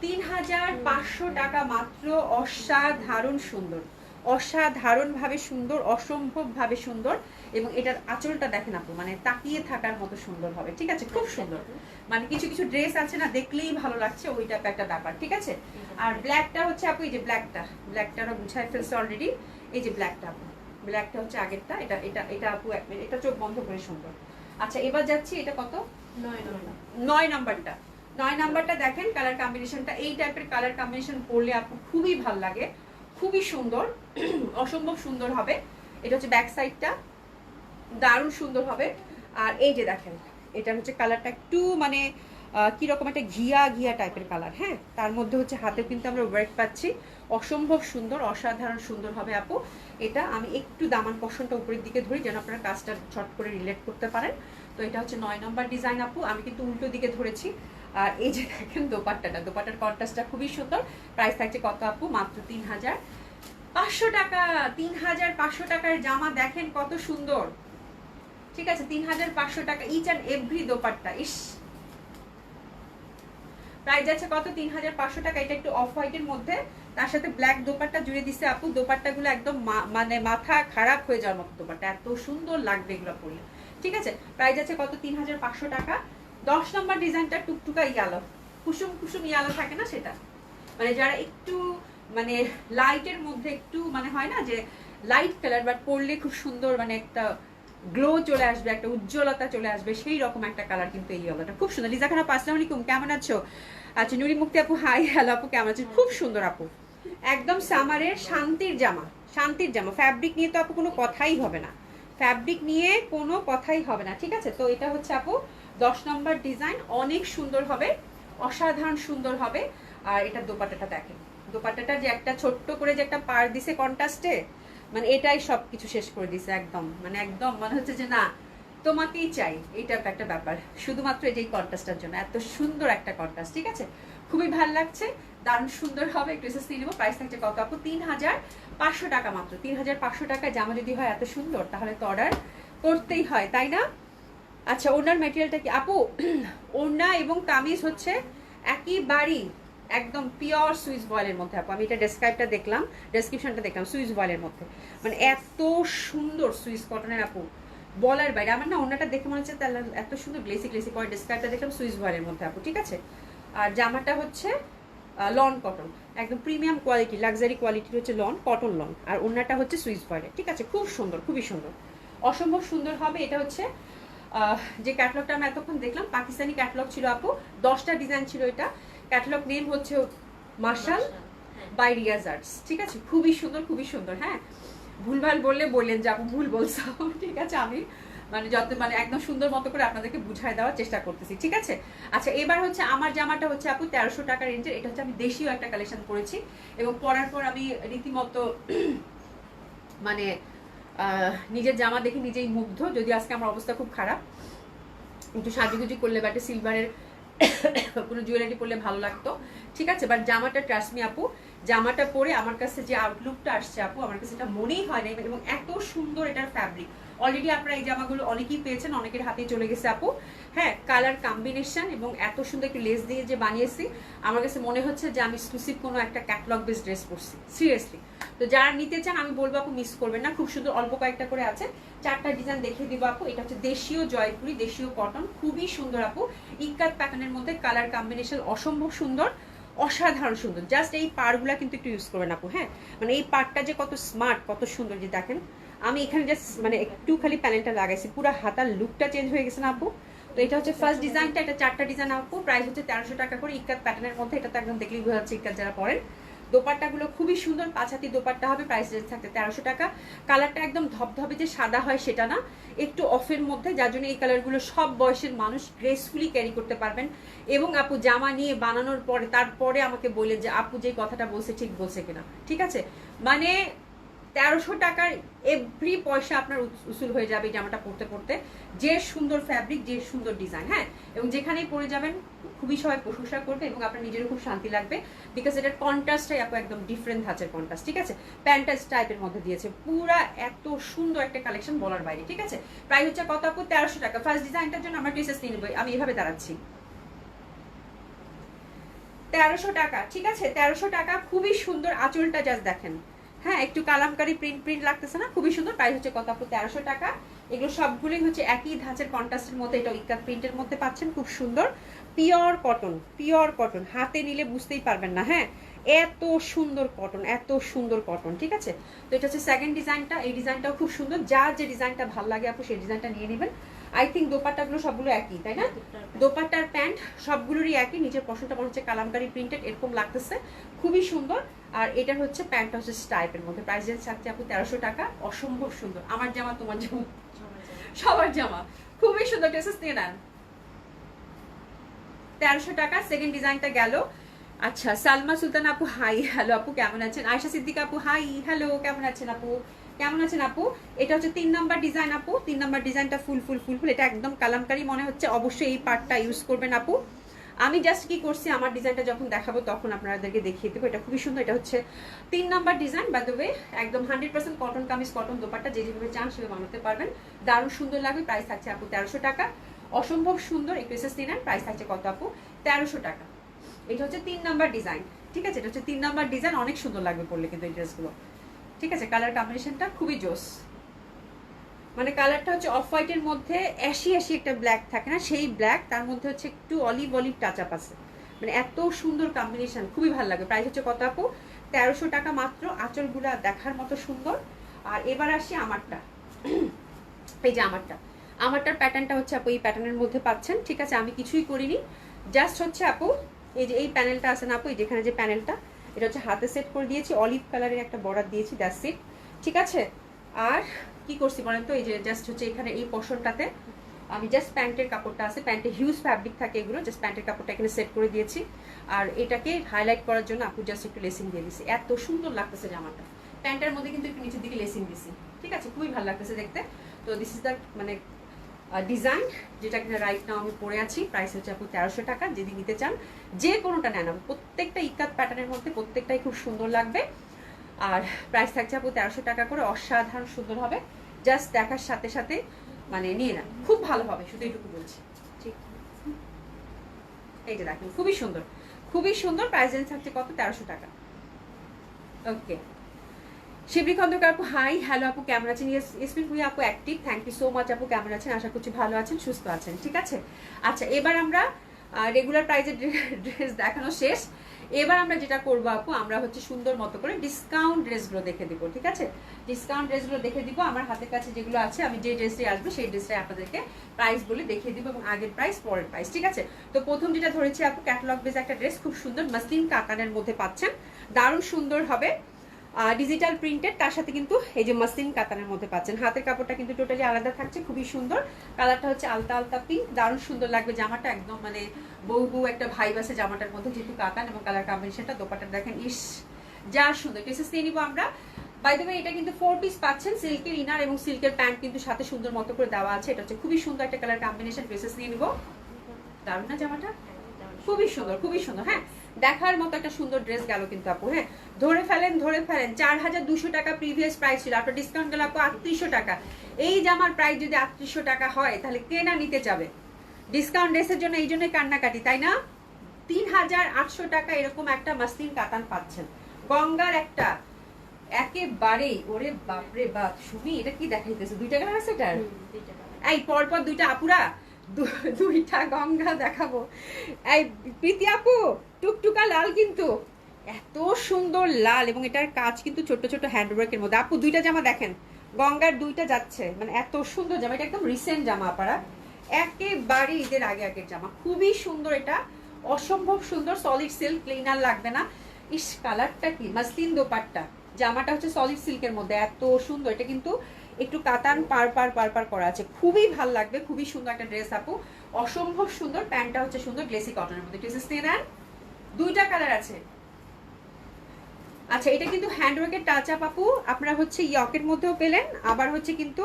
৩৫০০ টাকা মাত্র। অসাধারণ সুন্দর, অসাধারণ ভাবে সুন্দর, অসম্ভব ভাবে সুন্দর। এবং এটার আঁচলটা দেখেন আপু, মানে তাকিয়ে থাকার মতো সুন্দর হবে, ঠিক আছে। খুব সুন্দর, মানে কিছু কিছু ড্রেস আছে না দেখলেই ভালো লাগছে, ওইটা একটা ব্যাপার, ঠিক আছে। আর ব্ল্যাকটা হচ্ছে আপু, এই যে ব্ল্যাকটারও গুছাই ফেলছে অলরেডি। এই যে ব্ল্যাকটা আপু, ব্ল্যাকটা হচ্ছে আগেরটা, এটা এটা এটা আপু এটা চোখ বন্ধ করে সুন্দর। আচ্ছা এবার যাচ্ছি, এটা কত? 9 নাম্বারটা। 9 নাম্বারটা দেখেন কালার কম্বিনেশনটা, এই টাইপের কালার কম্বিনেশন পরলে আপু খুবই ভালো লাগে, খুবই সুন্দর, অসম্ভব সুন্দর হবে। এটা হচ্ছে ব্যাক সাইডটা, দারুণ সুন্দর হবে। আর এই যে দেখেন, এটা হচ্ছে কালারটা একটু মানে কিরকম একটা ঘিয়া ঘিয়া টাইপের কালার, হ্যাঁ। তার মধ্যে হচ্ছে হাতে কিন্তু আমরা ওয়ার্ক পাচ্ছি, অসম্ভব সুন্দর, অসাধারণ সুন্দর হবে আপু। এটা আমি একটু দামান পশনটা উপরের দিকে ধরি যেন আপনারা কাজটা ছট করে রিলেট করতে পারেন। তো এটা হচ্ছে 9 নম্বর ডিজাইন আপু, আমি কিন্তু উল্টো দিকে ধরেছি। আর এই যে দেখেন দোপাট্টাটা, দোপাট্টার কন্ট্রাস্টটা খুবই সুন্দর। প্রাইস থাকছে কত আপু? মাত্র ৩৫০০ টাকা। ৩৫০০ টাকার জামা দেখেন কত সুন্দর, ঠিক আছে। ৩৫০০ টাকা ইচ অ্যান্ড এভরি দোপাট্টা। ইস, প্রাইস আছে কত? ৩৫০০ টাকা। এটা একটু অফ হোয়াইটের মধ্যে, তার সাথে ব্ল্যাক দোপাট্টা জুড়ে দিচ্ছে আপু। দোপাট্টাগুলো একদম মানে মাথা খারাপ হয়ে যাওয়ার মতো দোপাট্টা, এত সুন্দর লাগবে এগুলো পরলে, ঠিক আছে। প্রাইস আছে কত? ৩৫০০ টাকা। 10 নম্বর ডিজাইনটা টুকটুকা ইয়ালো, কুসুম কুসুম ইয়ালো থাকে না সেটা, মানে যারা একটু মানে লাইটের মধ্যে একটু মানে হয় না যে লাইট কালার বাট পরলে খুব সুন্দর মানে একটা গ্লো চলে আসবে, একটা উজ্জ্বলতা চলে আসবে, সেই রকম একটা কালার কিন্তু এই ইয়েলোটা খুব সুন্দর। লিজা খান আপু আসসালামু আলাইকুম, কেমন আছো? আচ্ছা নুরি মুক্তি আপু হাই, হ্যালো আপু কেমন আছো? খুব সুন্দর আপু, একদম সামারের শান্তির জামা, শান্তির জামা। ফ্যাব্রিক নিয়ে তো আপু কোনো কথাই হবে না, ফ্যাব্রিক নিয়ে কোনো কথাই হবে না, ঠিক আছে? তো এটা হচ্ছে আপু 10 নম্বর ডিজাইন, অনেক সুন্দর হবে, অসাধারণ সুন্দর হবে। আর এটা দোপাট্টাটা দেখেন, দোপাট্টাটা যে একটা ছোট্ট করে যে একটা পার দিছে কন্ট্রাস্টে, মানে এটাই সব কিছু শেষ করে দিছে একদম, মানে একদম মনে হচ্ছে যে না তোমাকেই চাই, এইটা একটা ব্যাপার, শুধুমাত্র এটাই কন্ট্রাস্টের জন্য, এত সুন্দর একটা কন্ট্রাস্ট, ঠিক আছে? খুবই ভালো লাগছে, দারুণ সুন্দর হবে। একটু এসএস নিয়ে নেবো। প্রাইস থাকছে কত আপু? 3500 টাকা মাত্র। 3500 টাকায় জামা যদি হয় এত সুন্দর, তাহলে তো অর্ডার করতেই হয়, তাই না? আচ্ছা ওনার ম্যাটেরিয়ালটা কি আপু? ওড়না এবং কামিজ হচ্ছে একইবারই একদম পিওর সুইস ভয়েলের মধ্যে আপু। আমি এটা ডেসক্রিপশনটা দেখলাম সুইস ভয়েলের মধ্যে, মানে এত সুন্দর সুইস কটনের আপু, বলার বাইরে। আমার না ওড়নাটা দেখে মনে হচ্ছে তাহলে এত সুন্দর গ্লেসি গ্লেসি, পরে ডেসক্রাইবটা দেখলাম সুইস ভয়েলের মধ্যে আপু, ঠিক আছে? আর জামাটা হচ্ছে লন কটন, একদম প্রিমিয়াম কোয়ালিটি, লাক্সারি কোয়ালিটির হচ্ছে লন কটন লন, আর ওড়নাটা হচ্ছে সুইস ভয়েলের, ঠিক আছে? খুব সুন্দর, খুবই সুন্দর, অসম্ভব সুন্দর হবে। এটা হচ্ছে যে ক্যাটালগটা আমরা এতক্ষণ দেখলাম পাকিস্তানি ক্যাটালগ ছিল আপু, 10টা ডিজাইন ছিল। এটা ক্যাটালগ নেম হচ্ছে মার্শাল বাই রিয়াজ আর্টস, ঠিক আছে? খুবই সুন্দর, খুবই সুন্দর। হ্যাঁ, ভুলভাল বললে বললেন যে আপু ভুল বলছো, ঠিক আছে? আমি মানে যত মানে একদম সুন্দর মতো করে আপনাদেরকে বুঝাই দেওয়ার চেষ্টা করতেছি, ঠিক আছে? আচ্ছা এবার হচ্ছে আমার জামাটা হচ্ছে আপু 1300 টাকা রেঞ্জের। এটা হচ্ছে আমি দেশীয় একটা কালেকশন করেছি, এবং পরার পর আমি রীতিমতো মানে নিজের জামা দেখে নিজেই মুগ্ধ। যদি আজকে আমার অবস্থা খুব খারাপ, একটু সাজুগুজি করলে বা একটা সিলভারের কোনো জুয়েলারি পরলে ভালো লাগতো, ঠিক আছে? বাট জামাটা ট্রাস্ট মি আপু, জামাটা পরে আমার কাছে যে আউটলুকটা আসছে আপু, আমার কাছে এটা মনেই হয় না, এবং এত সুন্দর এটার ফ্যাব্রিক। অলরেডি আপনারা এই জামাগুলো অনেকেই পেয়েছেন, অনেকের হাতে চলে গেছে আপু। হ্যাঁ, কালার কম্বিনেশন এবং এত সুন্দর একটি লেস দিয়ে যে বানিয়েছি, আমার কাছে মনে হচ্ছে যে আমি এক্সক্লুসিভ কোনো একটা ক্যাটালগ বেস ড্রেস পরছি, সিরিয়াসলি। তো যারা নিতে চান আমি বলবো আপু মিস করবেন না, খুব সুন্দর, অল্প কয়েকটা করে আছে, 4টা ডিজাইন দেখিয়ে দিব আপু। এটা হচ্ছে দেশীয় জয়পুরি, দেশীয় কটন, খুবই সুন্দর আপু, ইক্কাত প্যাটার্নের মধ্যে, কালার কম্বিনেশন অসম্ভব সুন্দর, অসাধারণ সুন্দর। জাস্ট এই পাড়গুলা কিন্তু একটু ইউজ করবেন আপু। হ্যাঁ, মানে এই পাড়টা যে কত স্মার্ট, কত সুন্দর, যে দেখেন আমি এখানে জাস্ট মানে একটু খালি প্যানেলটা লাগাইছি, পুরো হাতার লুকটা চেঞ্জ হয়ে গেছে না আপু? তো এটা হচ্ছে ফার্স্ট ডিজাইনটা, এটা 4টা ডিজাইন আপু, প্রাইস হচ্ছে 1300 টাকা করে, ইক্কাত প্যাটার্নের মধ্যে। এটা তো একদম দেখলেই বোঝা যাচ্ছে ইক্কাত যারা পরেন। দোপাট্টাগুলো খুবই সুন্দর, 5 হাতি দোপাট্টা হবে, প্রাইস রেঞ্জ থাকতে 1300 টাকা। কালারটা একদম ধবধবে যে সাদা হয় সেটা না, একটু অফের মধ্যে, যার জন্য এই কালারগুলো সব বয়সের মানুষ গ্রেসফুলি ক্যারি করতে পারবেন। এবং আপু জামা নিয়ে বানানোর পরে তারপরে আমাকে বললেন যে আপু যে কথাটা বলছে ঠিক বলছে কিনা, ঠিক আছে? মানে 1300 টাকার এভরি পয়সা আপনার উসুল হয়ে যাবে জামাটা পরতে পরতে। যে সুন্দর ফ্যাব্রিক, যে সুন্দর ডিজাইন, হ্যাঁ, এবং যেখানেই পরে যাবেন খুবই সবাই প্রশংসা করবে, এবং আপনার নিজেরও খুব শান্তি লাগবে, বিকজ এটার কন্ট্রাস্টটাই আপু একদম ডিফারেন্ট ধাঁচের কন্ট্রাস্ট, ঠিক আছে? প্যান্টাস টাইপের মধ্যে দিয়েছে, পুরা এত সুন্দর একটা কালেকশন বলার বাইরে, ঠিক আছে? প্রাইস হচ্ছে কত আপু? 1300 টাকা। ফার্স্ট ডিজাইনটার জন্য আমরা টিএসএস নিয়ে নেবো, আমি এভাবে দাঁড়াচ্ছি, 1300 টাকা, ঠিক আছে? 1300 টাকা, খুবই সুন্দর। আঁচলটা জাস্ট দেখেন, হ্যাঁ, একটু কালামকারি প্রিন্ট প্রিন্ট লাগতেছে না? খুবই সুন্দর। প্রাইস হচ্ছে কত আপু? 1300 টাকা। এগুলো সবগুলোই হচ্ছে একই ধাঁচের কন্ট্রাস্টের মধ্যে, এটা ইক্কাত প্রিন্টের মধ্যে পাচ্ছেন, খুব সুন্দর, পিওর কটন, পিওর কটন, হাতে নিলে বুঝতেই পারবেন না। হ্যাঁ, এত সুন্দর কটন, এত সুন্দর কটন, ঠিক আছে? তো এটা হচ্ছে সেকেন্ড ডিজাইনটা, এই ডিজাইনটাও খুব সুন্দর। যার যে ডিজাইনটা ভালো লাগে আপু সেই ডিজাইনটা নিয়ে নেবেন। আই থিঙ্ক দোপাট্টাগুলো সবগুলো একই, তাই না? দোপাট্টার প্যান্ট সবগুলোরই একই, নিচের পশনটা মনে হচ্ছে কালামকারি প্রিন্টেড এরকম লাগতেছে, খুবই সুন্দর। আর এটার হচ্ছে প্যান্টটা হচ্ছে স্টাইপের মধ্যে, প্রাইস রেঞ্জ থাকছে আপু 1300 টাকা। অসম্ভব সুন্দর, আমার জামা তোমার জামা সবার জামা, খুবই সুন্দর। ড্রেসেস নিয়ে নেন, 1300 টাকা। সেকেন্ড ডিজাইনটা গেল। আচ্ছা সালমা সুলতান আপু হাই, হ্যালো আপু কেমন আছেন? আয়শা সিদ্দিকা আপু হাই, হ্যালো কেমন আছেন আপু? কেমন আছেন আপু? এটা হচ্ছে 3 নাম্বার ডিজাইন আপু, 3 নাম্বার ডিজাইনটা ফুল ফুল ফুল ফুল, এটা একদম কালামকারি মনে হচ্ছে, অবশ্যই এই পার্টটা ইউজ করবেন আপু। আমি জাস্ট কি করছি, আমার ডিজাইনটা যখন দেখাবো তখন আপনাদেরকে দেখিয়ে দেবো। এটা খুবই সুন্দর, এটা হচ্ছে 3 number design, by the way একদম 100% কটন কামিজ, কটন দোপাট্টা, যে যেভাবে চান সেভাবে বানাতে পারবেন, দারুণ সুন্দর লাগবে। প্রাইস থাকছে আপু 1300 টাকা, অসম্ভব সুন্দর। একটু এসএস নেন, প্রাইস থাকছে কত আপু? 1300 টাকা। এটা হচ্ছে 3 নাম্বার ডিজাইন, ঠিক আছে? এটা হচ্ছে 3 নাম্বার ডিজাইন, অনেক সুন্দর লাগবে পরলে কিন্তু এই ড্রেসগুলো, ঠিক আছে? কালার কম্বিনেশনটা খুবই জোস। মানে কালারটা হচ্ছে অফ হোয়াইটের মধ্যে অ্যাশি অ্যাশি একটা ব্ল্যাক থাকে না, সেই ব্ল্যাক, তার মধ্যে হচ্ছে একটু অলিভ অলিভ টাচ আপ আছে, মানে এত সুন্দর কম্বিনেশন, খুবই ভালো লাগে। প্রাইস হচ্ছে কত আপু? 1300 টাকা মাত্র। আঁচলগুলা দেখার মতো সুন্দর। আর এবার আসি আমারটা। এই যে আমারটার প্যাটার্নটা হচ্ছে আপু এই প্যাটার্নের মধ্যে পাচ্ছেন, ঠিক আছে? আমি কিছুই করিনি, জাস্ট হচ্ছে আপু এই যে এই প্যানেলটা আছে না আপু, এই যেখানে যে প্যানেলটা, এটা হচ্ছে হাতে সেট করে দিয়েছি, অলিভ কালারের একটা বর্ডার দিয়েছি, দ্যাটস ইট, ঠিক আছে? আর কি করছি বলেন তো, এই যে জাস্ট হচ্ছে এখানে এই পোর্শনটাতে আমি জাস্ট প্যান্টের কাপড়টা আছে, প্যান্টে হিউজ ফ্যাব্রিক থাকে এগুলো, জাস্ট প্যান্টের কাপড়টা এখানে সেট করে দিয়েছি। আর এটাকে হাইলাইট করার জন্য আপু জাস্ট একটু লেসিং দিয়ে দিয়েছি, এত সুন্দর লাগতেছে জামাটা। প্যান্টের মধ্যে কিন্তু একটু নিচের দিকে লেসিং দিছি, ঠিক আছে? খুবই ভালো লাগতেছে দেখতে। তো দিস ইজ দ্য মানে ডিজাইন, যেটা কিনা রাইট নাও আমি পরে আছি। প্রাইস হচ্ছে আপু 1300 টাকা। যদি নিতে চান যে কোনোটা নেন, প্রত্যেকটা ইকাত প্যাটার্নের মধ্যে প্রত্যেকটাই খুব সুন্দর লাগবে। আর প্রাইস থাকছে আপু 1300 টাকা করে, অসাধারণ সুন্দর হবে। জাস্ট দেখার সাথে সাথে মানে নিয়ে নেন, খুব ভালো হবে, শুধু এইটুকু বলছি। ঠিক, এই যে দেখেন খুবই সুন্দর, খুবই সুন্দর। প্রাইস রেঞ্জ থাকছে কত? 1300 টাকা। ওকে, শিবলি খন্দকার আপু হাই, হ্যালো আপু, কেমন আছেন? ইসমিন ভুইয়া আপু active, thank you so much আপু। কেমন আছেন? আশা করছি ভালো আছেন, সুস্থ আছেন, ঠিক আছে? আচ্ছা, এবার আমরা রেগুলার প্রাইজের ড্রেস দেখানো শেষ। এবার আমরা যেটা করবো আপু, আমরা হচ্ছে সুন্দর মতো করে ডিসকাউন্ট ড্রেসগুলো দেখে দিব, ঠিক আছে? ডিসকাউন্ট ড্রেসগুলো দেখে দিব। আমার হাতের কাছে যেগুলো আছে, আমি যে ড্রেসটাই আসবে সেই ড্রেসটাই আপনাদেরকে প্রাইস বলে দেখিয়ে দিব, এবং আগের প্রাইস পরের প্রাইস, ঠিক আছে? তো প্রথম যেটা ধরেছি আপু, ক্যাটালগ বেস একটা ড্রেস, খুব সুন্দর মাসলিন কাতানের মধ্যে পাচ্ছেন, দারুণ সুন্দর হবে, ডিজিটাল প্রিন্টেড, তার সাথে কিন্তু এই যে মাসলিন কাতানের মধ্যে পাচ্ছেন। হাতের কাপড়টা কিন্তু টোটালি আলাদা থাকছে, খুবই সুন্দর। কালারটা হচ্ছে আলতা আলতা পিঙ্ক, দারুণ সুন্দর লাগবে জামাটা, একদম মানে বউ বউ একটা ভাইব আছে জামাটার মধ্যে, যেহেতু কাতান এবং কালার কম্বিনেশনটা। দোপাট্টা দেখেন, ইস যা সুন্দর। কেসেস নিয়ে নিবো আমরা। বাই দ্য ওয়ে, এটা কিন্তু 4 পিস পাচ্ছেন, সিল্কের ইনার এবং সিল্কের প্যান্ট কিন্তু সাথে সুন্দর মতো করে দেওয়া আছে। এটা হচ্ছে খুবই সুন্দর একটা কালার কম্বিনেশন। কেসেস নিয়ে নিবো। দারুণ না জামাটা? খুবই সুন্দর, খুবই সুন্দর। হ্যাঁ, দেখার মতো একটা সুন্দর ড্রেস গেল কিন্তু আপু। হ্যাঁ, ধরে ফেলেন, ধরে ফেলেন। 4200 টাকা প্রিভিয়াস প্রাইস ছিল, আপনার ডিসকাউন্ট গেল আপু 3800 টাকা। এই জামার প্রাইস যদি 3800 টাকা হয়, তাহলে কে না নিতে যাবে? ডিসকাউন্ট ড্রেসের জন্য এই জন্যই কান্নাকাটি, তাই না? 3800 টাকা এরকম একটা মাসলিন কাতান পাচ্ছেন, গঙ্গার একটা, একেবারেই। ওরে বাপরে বাপ, সুমি এটা কি দেখাইতেছে? 2টা কালার আছে এটার? এই পরপর 2টা আপুরা, 2টা গঙ্গা দেখাবো। এই প্রীতি আপু, টুকটুকা লাল, কিন্তু এত সুন্দর লাল, এবং এটার কাজ কিন্তু ছোট ছোট হ্যান্ডওয়ার্কের মধ্যে। আপু 2টা জামা দেখেন, গঙ্গার 2টা যাচ্ছে, মানে এত সুন্দর জামা। এটা একদম রিসেন্ট জামা আপারা, একেবারে ঈদের আগে আগের জামা, খুবই সুন্দর। এটা অসম্ভব সুন্দর, সলিড সিল্ক, ক্লিনার লাগবে না। ইস কালারটা কি, মাসলিন দোপাট্টা, জামাটা হচ্ছে সলিড সিল্কের মধ্যে, এত সুন্দর। এটা কিন্তু একটু কাতান পার করা আছে, খুবই ভাল লাগবে, খুবই সুন্দর একটা ড্রেস আপু, অসম্ভব সুন্দর। প্যান্টটা হচ্ছে সুন্দর গ্লেসি কটনের মধ্যে। ড্রেসেস নিয়ে নেন, 2টা কালার আছে। আচ্ছা, এটা কিন্তু হ্যান্ডওয়ার্কের টাচ আপ আপু, আপনারা হচ্ছে ইয়কের মধ্যেও পেলেন, আবার হচ্ছে কিন্তু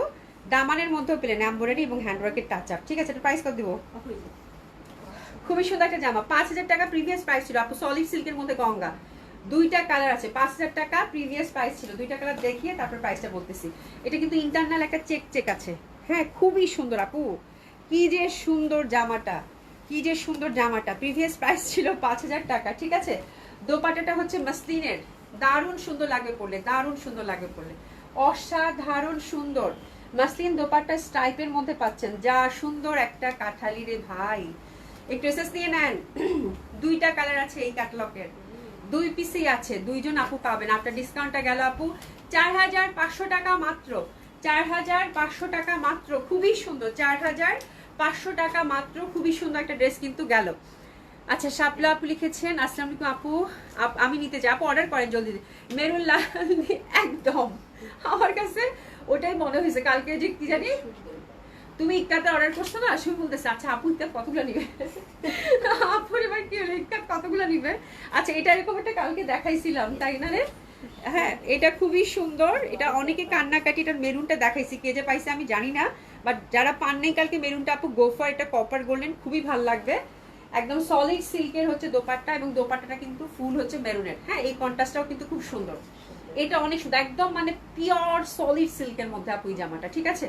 দামানের মধ্যেও পেলেন, এমব্রয়ডারি এবং হ্যান্ডওয়ার্কের টাচ আপ, ঠিক আছে? এটা প্রাইস কত দিব? খুবই সুন্দর একটা জামা, 5000 টাকা প্রিভিয়াস প্রাইস ছিল আপু, সলিড সিল্কের মধ্যে গঙ্গা। 2টা কালার আছে, 5000 টাকা প্রিভিয়াস প্রাইস ছিল। 2টা কালার দেখিয়ে তারপর প্রাইসটা বলতেছি। এটা কিন্তু ইন্টারনাল একটা চেক চেক আছে। হ্যাঁ, খুবই সুন্দর আপু, কি যে সুন্দর জামাটা, কি যে সুন্দর জামাটা। প্রিভিয়াস প্রাইস ছিল 5000 টাকা, ঠিক আছে? দোপাট্টাটা হচ্ছে মাসলিনের, দারুণ সুন্দর লাগবে পরলে, দারুণ সুন্দর লাগবে পরলে, অসাধারণ সুন্দর। মাসলিন দোপাট্টা স্ট্রাইপের মধ্যে পাচ্ছেন, যা সুন্দর একটা কাঠালি রে ভাই। একটু এসএস নিয়ে নেন। 2টা কালার আছে এই ক্যাটালগের, 2 পিসই আছে, 2জন আপু পাবেন। আপনার ডিসকাউন্টটা গেল আপু 4500 টাকা মাত্র, 4500 টাকা মাত্র, খুবই সুন্দর। 4500 টাকা মাত্র, খুবই সুন্দর একটা ড্রেস কিন্তু গেল। আচ্ছা, শাপলা আপু লিখেছেন, আসসালামু আলাইকুম আপু, আমি নিতে যাই। আপু অর্ডার করেন জলদি। মেরুন লাল, একদম আমার কাছে ওটাই মনে হয়েছে কালকে, যে কি জানি তুমি ইক্কাতে অর্ডার করছো না, শুনে বলতেছে আচ্ছা আপু ইক্কাত কতগুলো নিবে? আপুর এবার কি হলো, ইক্কাত কতগুলো নিবে? আচ্ছা, এটা এরকম একটা কালকে দেখাইছিলাম, তাই না রে? হ্যাঁ, এটা খুবই সুন্দর। এটা অনেকে কান্নাকাটি, এটার মেরুনটা দেখাইছি, কে যে পাইছে আমি জানি না, বাট যারা পান নেই কালকে মেরুনটা আপু, গোফার, এটা কপার গোল্ডেন, খুবই ভালো লাগবে। একদম সলিড সিল্কের হচ্ছে দোপাট্টা, এবং দোপাট্টাটা কিন্তু ফুল হচ্ছে মেরুনের। হ্যাঁ, এই কন্ট্রাস্টটাও কিন্তু খুব সুন্দর। এটা অনেক সুন্দর, একদম মানে পিওর সলিড সিল্কের মধ্যে আপু এই জামাটা, ঠিক আছে?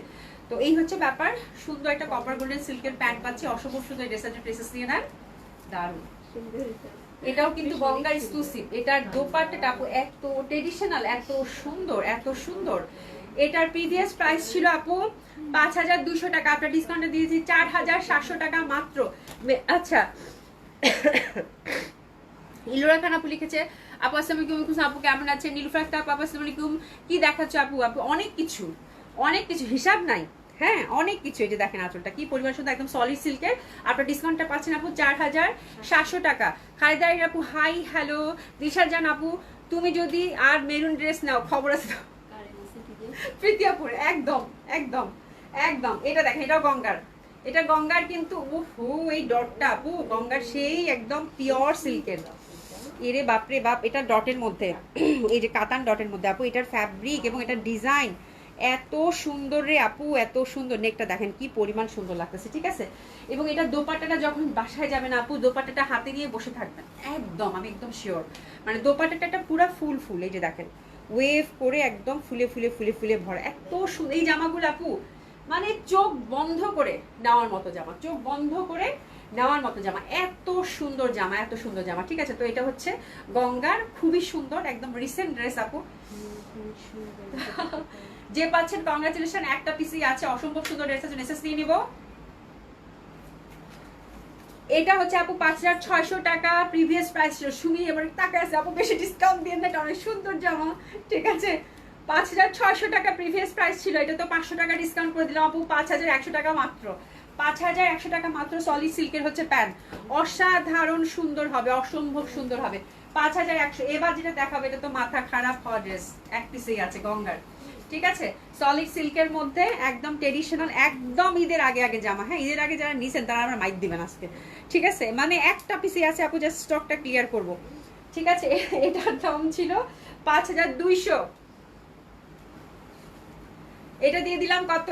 তো এই হচ্ছে ব্যাপার, সুন্দর একটা কপার গোল্ডেন সিল্কের প্যান্ট পাচ্ছি, অসম্ভব সুন্দর। ড্রেসের প্রেসেস নিয়ে নেন, দারুণ। এটাও কিন্তু গঙ্গা এক্সক্লুসিভ। এটার দোপাট্টাটা আপু এত ট্রেডিশনাল, এত সুন্দর, এত সুন্দর। এটার প্রিভিয়াস প্রাইস ছিল আপু 5200 টাকা, আপনার ডিসকাউন্টে দিয়েছি 4700 টাকা মাত্র। আচ্ছা ইলোরা খান আপু লিখেছে, আপু আসসালামু আলাইকুম, আপু কেমন আছেন? নীলুফা আক্তার আপু আসসালামু আলাইকুম, কি দেখাচ্ছ আপু? আপু অনেক কিছু, অনেক কিছু, হিসাব নাই। হ্যাঁ অনেক কিছু। এই যে দেখেন আঁচলটা কি পরিমাণ সুন্দর, একদম সলিড সিল্কের। আপনার ডিসকাউন্টটা পাচ্ছেন আপু 4700 টাকা। খালেদা আপু হাই হ্যালো। দিশার জান আপু তুমি যদি আর মেরুন ড্রেস নাও খবর আছে তো। প্রীতিয়াপুর একদম একদম একদম। এটা দেখেন, এটাও গঙ্গার, এটা গঙ্গার কিন্তু ওহো এই ডটটা আপু গঙ্গার সেই একদম পিওর সিল্কের। এরে বাপরে বাপ, এটা ডটের মধ্যে এই যে কাতান ডটের মধ্যে আপু, এটার ফ্যাব্রিক এবং এটার ডিজাইন এত সুন্দর রে আপু, এত সুন্দর। নেকটা দেখেন কি পরিমাণ সুন্দর লাগতেছে, ঠিক আছে। এবং এটা দোপাট্টাটা যখন বাসায় যাবেন আপু, দোপাট্টাটা হাতে নিয়ে বসে থাকবেন একদম, আমি একদম শিওর। মানে দোপাট্টাটা পুরো ফুল ফুল, এই যে দেখেন ওয়েভ করে একদম ফুলে ফুলে ফুলে ফুলে ভরা, এত সুন্দর এই জামাগুলো আপু। মানে চোখ বন্ধ করে নেওয়ার মতো জামা, চোখ বন্ধ করে নেওয়ার মতো জামা, এত সুন্দর জামা, এত সুন্দর জামা, ঠিক আছে। তো এটা হচ্ছে গঙ্গার, খুবই সুন্দর, একদম রিসেন্ট ড্রেস আপু। যে পাচ্ছেন কংগ্রাচুলেশন, একটা পিসই আছে, অসম্ভব সুন্দর ড্রেস আছে, মেসেজ দিয়ে নিব। এটা হচ্ছে আপু 5600 টাকা, প্রিভিয়াস প্রাইস ছিল। সুমি এবার টাকা আছে আপু, বেশি ডিসকাউন্ট দিয়ে না, এটা অনেক সুন্দর জামা, ঠিক আছে। 5600 টাকা প্রিভিয়াস প্রাইস ছিল, এটা তো 500 টাকা ডিসকাউন্ট করে দিলাম আপু, 5100 টাকা মাত্র। 5100 টাকা মাত্র। সলিড সিল্কের হচ্ছে প্যান্ট, অসাধারণ সুন্দর হবে, অসম্ভব সুন্দর হবে। 5100। এবার যেটা দেখাবে এটা তো মাথা খারাপ হওয়া ড্রেস, এক পিসেই আছে গঙ্গার, ঠিক আছে। সলিড সিল্কের মধ্যে একদম ট্রেডিশনাল, একদম ঈদের আগে আগে জামা। হ্যাঁ ঈদের আগে যারা নিছেন তারা আমরা মাইক দিবেন আজকে, ঠিক আছে। মানে একটা পিসই আছে আপু, জাস্ট স্টকটা ক্লিয়ার করব, ঠিক আছে। এটার দাম ছিল 5200, এটা দিয়ে দিলাম কত?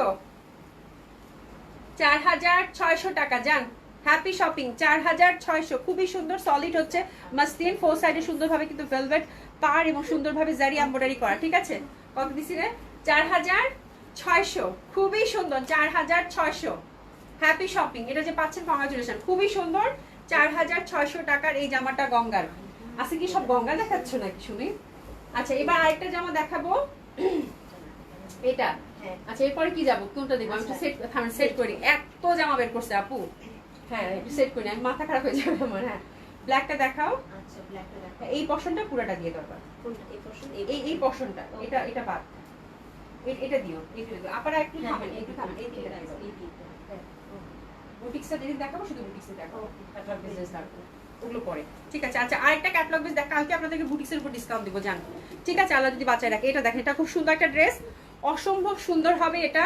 4600 টাকা। যান হ্যাপি শপিং। 4600, খুবই সুন্দর সলিড হচ্ছে মাসলিন, ফোর সাইডে সুন্দরভাবে কিন্তু ভেলভেট পার এবং সুন্দরভাবে জারি এমব্রয়ডারি করা, ঠিক আছে। কত দিছি রে? 4600, খুবই সুন্দর। 4600 হ্যাপি শপিং। এটা যে পাচ্ছেন কংগ্রাচুলেশন, খুবই সুন্দর। 4600 টাকার এই জামাটা গঙ্গার। আজকে কি সব গঙ্গা দেখাচ্ছ নাকি শুনি? আচ্ছা এবার আরেকটা জামা দেখাবো, এটা। আচ্ছা এরপরে কি যাবো, কোনটা দেখবো? আমি সেট করি, এত জামা বের করছে আপু। হ্যাঁ একটু সেট করি, আমি মাথা খারাপ হয়ে যাবে আমার। হ্যাঁ ব্ল্যাকটা দেখাও। আচ্ছা ব্ল্যাকটা দেখাও, এই পশনটা পুরোটা দিয়ে দরকার। এই পশনটা, এটা এটা বাদ, এটা দিও, এটা দিও। আপনারা একটু থামেন, একটু থামেন, এই দিকে দেখাও, এই দিকে। বুটিক্সটা যেদিন দেখাবো শুধু বুটিক্সে দেখাও, ক্যাটালগ বিজনেস দেখাবো ওগুলো পরে, ঠিক আছে। আচ্ছা আরেকটা ক্যাটালগ বিজনেস দেখা, কালকে আপনাদেরকে বুটিক্সের উপর ডিসকাউন্ট দিব, জান, ঠিক আছে। আল্লাহ যদি বাঁচায় রাখে। এটা দেখেন, এটা খুব সুন্দর একটা ড্রেস, অসম্ভব সুন্দর হবে এটা।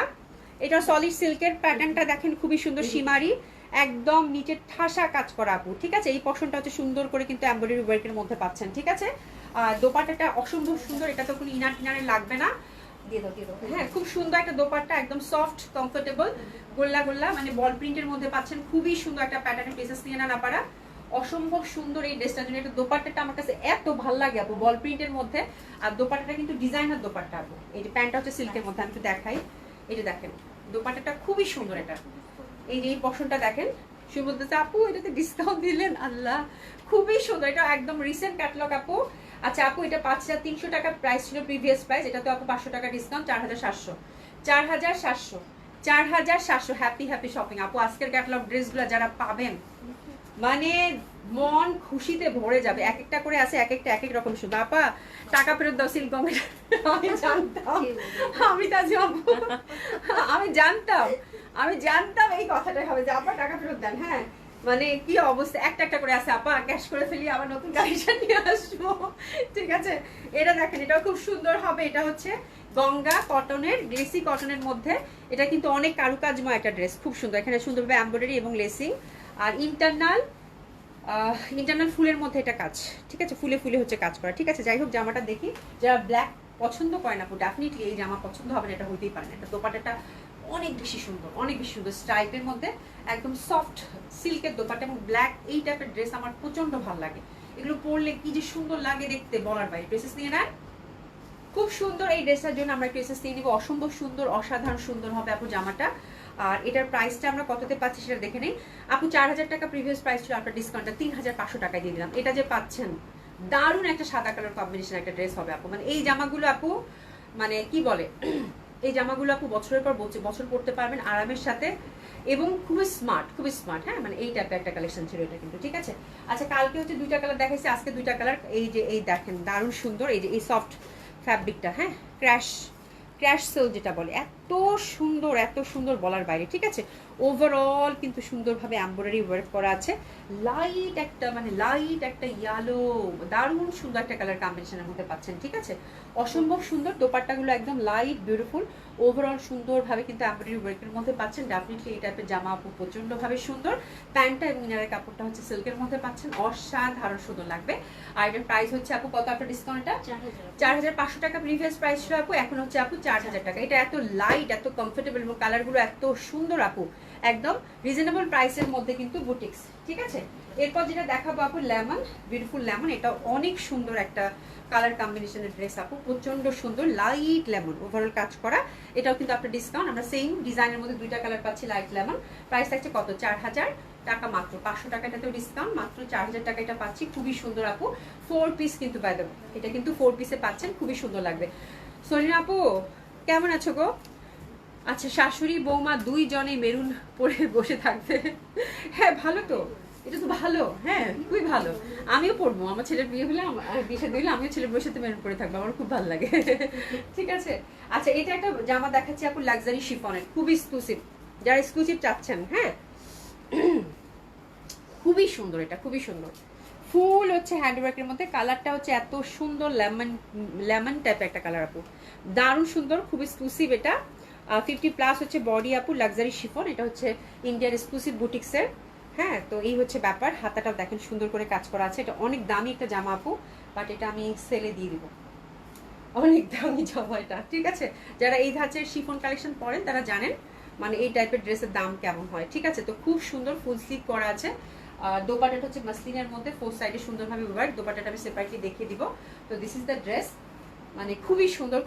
এটা সলিড সিল্কের, প্যাটার্নটা দেখেন খুবই সুন্দর, সীমারি একদম নিচে ঠাসা কাজ করা আপু, ঠিক আছে। এই পশনটা হচ্ছে সুন্দর করে কিন্তু এমব্রয়ডারি ওয়ার্কের মধ্যে পাচ্ছেন, ঠিক আছে। আর দোপাট্টাটা অসম্ভব সুন্দর, এটা তো কোনো ইনার টিনারের লাগবে না। দিয়ে দাও, দিয়ে দাও। হ্যাঁ খুব সুন্দর একটা দোপাট্টা, একদম সফট কমফোর্টেবল, গোল্লা গোল্লা মানে বল প্রিন্টের মধ্যে পাচ্ছেন, খুবই সুন্দর একটা প্যাটার্নের পিসেস নিয়ে নেন আপনারা। অসম্ভব সুন্দর এই ড্রেসটার জন্য। এটা দোপাট্টাটা আমার কাছে এত ভালো লাগে আপু, বল প্রিন্টের মধ্যে। আর দোপাট্টাটা কিন্তু ডিজাইনার দোপাট্টা আপু। এই যে প্যান্টটা হচ্ছে সিল্কের মধ্যে, আমি একটু দেখাই, এই যে দেখেন দোপাট্টাটা খুবই সুন্দর। এটা এই যে এই পশনটা দেখেন, সে বলতেছে আপু এটাতে ডিসকাউন্ট দিলেন, আল্লাহ খুবই সুন্দর। এটা একদম রিসেন্ট ক্যাটালগ আপু। আচ্ছা আপু এটা 5300 টাকা প্রাইস ছিল প্রিভিয়াস প্রাইস, এটা তো আপু 500 টাকা ডিসকাউন্ট, 4700। 4700, 4700 হ্যাপি হ্যাপি শপিং আপু। আজকের ক্যাটালগ ড্রেসগুলো যারা পাবেন মানে মন খুশিতে ভরে যাবে। এক একটা করে আছে, এক একটা এক এক রকম সুন্দর। আপা টাকা ফেরত দাও সিল্ক কমেন্ট। আমি জানতাম, আমি তাজি আপু আমি জানতাম এই কথাটাই হবে যে আপা টাকা ফেরত দেন। হ্যাঁ মানে কি অবস্থা, একটা একটা করে আছে আপা, ক্যাশ করে ফেলি, আবার নতুন কালেকশন নিয়ে আসবো, ঠিক আছে। এটা দেখেন, এটাও খুব সুন্দর হবে। এটা হচ্ছে গঙ্গা কটনের, গ্লেসি কটনের মধ্যে। এটা কিন্তু অনেক কারুকাজময় একটা ড্রেস, খুব সুন্দর। এখানে সুন্দরভাবে এমব্রয়ডারি এবং লেসিং, আর ইন্টারনাল ফুলের মধ্যে এটা কাজ, ঠিক আছে। ফুলে ফুলে হচ্ছে কাজ করা, ঠিক আছে। যাই হোক জামাটা দেখি, যারা ব্ল্যাক পছন্দ করে না, ডেফিনেটলি এই জামা পছন্দ হবে না, এটা হইতেই পারে না। এটা দোপাট্টাটা অনেক বেশি সুন্দর, অনেক বেশি সুন্দর স্ট্রাইপের মধ্যে, একদম সফট সিল্কের দোপাট্টা এবং ব্ল্যাক এই টাইপের ড্রেস আমার প্রচন্ড ভালো লাগে। এগুলো পরলে কি যে সুন্দর লাগে দেখতে, বলার বাইরে। ড্রেসেস নিয়ে নেন, খুব সুন্দর। এই ড্রেসটার জন্য আমরা ড্রেসেস নিয়ে নিব, অসম্ভব সুন্দর, অসাধারণ সুন্দর হবে আপু জামাটা। আর এটার প্রাইসটা আমরা কততে পাচ্ছি সেটা দেখে নেই আপু। 4000 টাকা প্রিভিয়াস প্রাইস ছিল, আপনার ডিসকাউন্টটা 3500 টাকায় দিয়ে দিলাম। এটা যে পাচ্ছেন দারুণ একটা সাদা কালার কম্বিনেশন একটা ড্রেস হবে আপু। মানে এই জামাগুলো আপু মানে কি বলে এই জামাগুলো আপু বছরের পর বছর পরতে পারবেন আরামের সাথে, এবং খুবই স্মার্ট, হ্যাঁ, মানে এই টাইপের একটা কালেকশন ছিল এটা কিন্তু, ঠিক আছে। আচ্ছা, কালকে হচ্ছে 2টা কালার দেখাইছি, আজকে 2টা কালার। এই যে এই দেখেন দারুণ সুন্দর, এই যে এই সফট ফ্যাব্রিকটা, হ্যাঁ, ক্র্যাশ সিল্ক যেটা বলে, এত সুন্দর বলার বাইরে, ঠিক আছে। ওভারঅল কিন্তু সুন্দরভাবে এমব্রয়ডারি ওয়ার্ক করা আছে, লাইট একটা ইয়েলো, দারুণ সুন্দর একটা কালার কম্বিনেশনের মধ্যে পাচ্ছেন, ঠিক আছে। অসম্ভব সুন্দর, দোপাট্টাগুলো একদম লাইট বিউটিফুল, ওভারঅল সুন্দরভাবে কিন্তু এমব্রয়ডারি ওয়ার্কের মধ্যে পাচ্ছেন। ডেফিনেটলি এই টাইপের জামা আপু প্রচন্ডভাবে সুন্দর। প্যান্টটা এবং ইনারের কাপড়টা হচ্ছে সিল্কের মধ্যে পাচ্ছেন, অসাধারণ সুন্দর লাগবে। আর এটার প্রাইস হচ্ছে আপু কত আপনার ডিসকাউন্টটা? 4500 টাকা প্রিভিয়াস প্রাইস ছিল আপু, এখন হচ্ছে আপু 4000 টাকা। এটা এত লাইট, এত কমফোর্টেবল এবং কালারগুলো এত সুন্দর আপু, একদম রিজনেবল প্রাইসের মধ্যে কিন্তু বুটিক্স, ঠিক আছে। এরপর যেটা দেখাবো আপু লেমন, বিউটিফুল লেমন, এটা অনেক সুন্দর একটা কালার কম্বিনেশনের ড্রেস আপু, প্রচন্ড সুন্দর লাইট লেমন ওভারঅল কাজ করা। এটাও কিন্তু আপনার ডিসকাউন্ট, আমরা সেম ডিজাইনের মধ্যে 2টা কালার পাচ্ছি লাইট লেমন। প্রাইস থাকছে কত? 4000 টাকা মাত্র, 500 টাকা এটাতেও ডিসকাউন্ট, মাত্র 4000 টাকা এটা পাচ্ছি। খুবই সুন্দর আপু, 4 পিস কিন্তু বাই দ্য ওয়ে, এটা কিন্তু 4 পিসে পাচ্ছেন, খুবই সুন্দর লাগবে। সরিনা আপু কেমন আছো গো? আচ্ছা, শাশুড়ি বৌমা 2 জনেই মেরুন পরে বসে থাকবে, হ্যাঁ ভালো তো, এটা তো ভালো, হ্যাঁ খুবই ভালো। আমিও পড়বো, আমার ছেলের বিয়ে হলে বিয়ে দিলে আমিও ছেলের বউয়ের সাথে মেরুন পরে থাকবো, আমার খুব ভালো লাগে, ঠিক আছে। আচ্ছা, এটা একটা জামা দেখাচ্ছি আপু লাক্সারি শিফনের, খুবই এক্সক্লুসিভ, যারা এক্সক্লুসিভ চাচ্ছেন, হ্যাঁ খুবই সুন্দর, এটা খুবই সুন্দর, ফুল হচ্ছে হ্যান্ডওয়ার্কের মধ্যে, কালারটা হচ্ছে এত সুন্দর লেমন টাইপের একটা কালার আপু, দারুণ সুন্দর, খুব এক্সক্লুসিভ। এটা 50+ হচ্ছে বডি আপু, লাক্সারি শিফন, এটা হচ্ছে ইন্ডিয়ান এক্সক্লুসিভ বুটিক্সের, হ্যাঁ। তো এই হচ্ছে ব্যাপার, হাতাটাও দেখেন সুন্দর করে কাজ করা আছে। এটা অনেক দামি একটা জামা আপু, বাট এটা আমি সেলে দিয়ে দিব, অনেক দামি জামা এটা, ঠিক আছে। যারা এই ধাঁচের শিফন কালেকশন পরেন তারা জানেন মানে এই টাইপের ড্রেসের দাম কেমন হয়, ঠিক আছে। তো খুব সুন্দর ফুল স্লিভ করা আছে, দোপাট্টাটা হচ্ছে মাসলিনের মধ্যে, 4 সাইডে সুন্দরভাবে ওয়ার্ক, দোপাট্টাটা আমি সেপারেটলি দেখিয়ে দিব। তো দিস ইজ দ্য ড্রেস, মানে খুবই সুন্দর।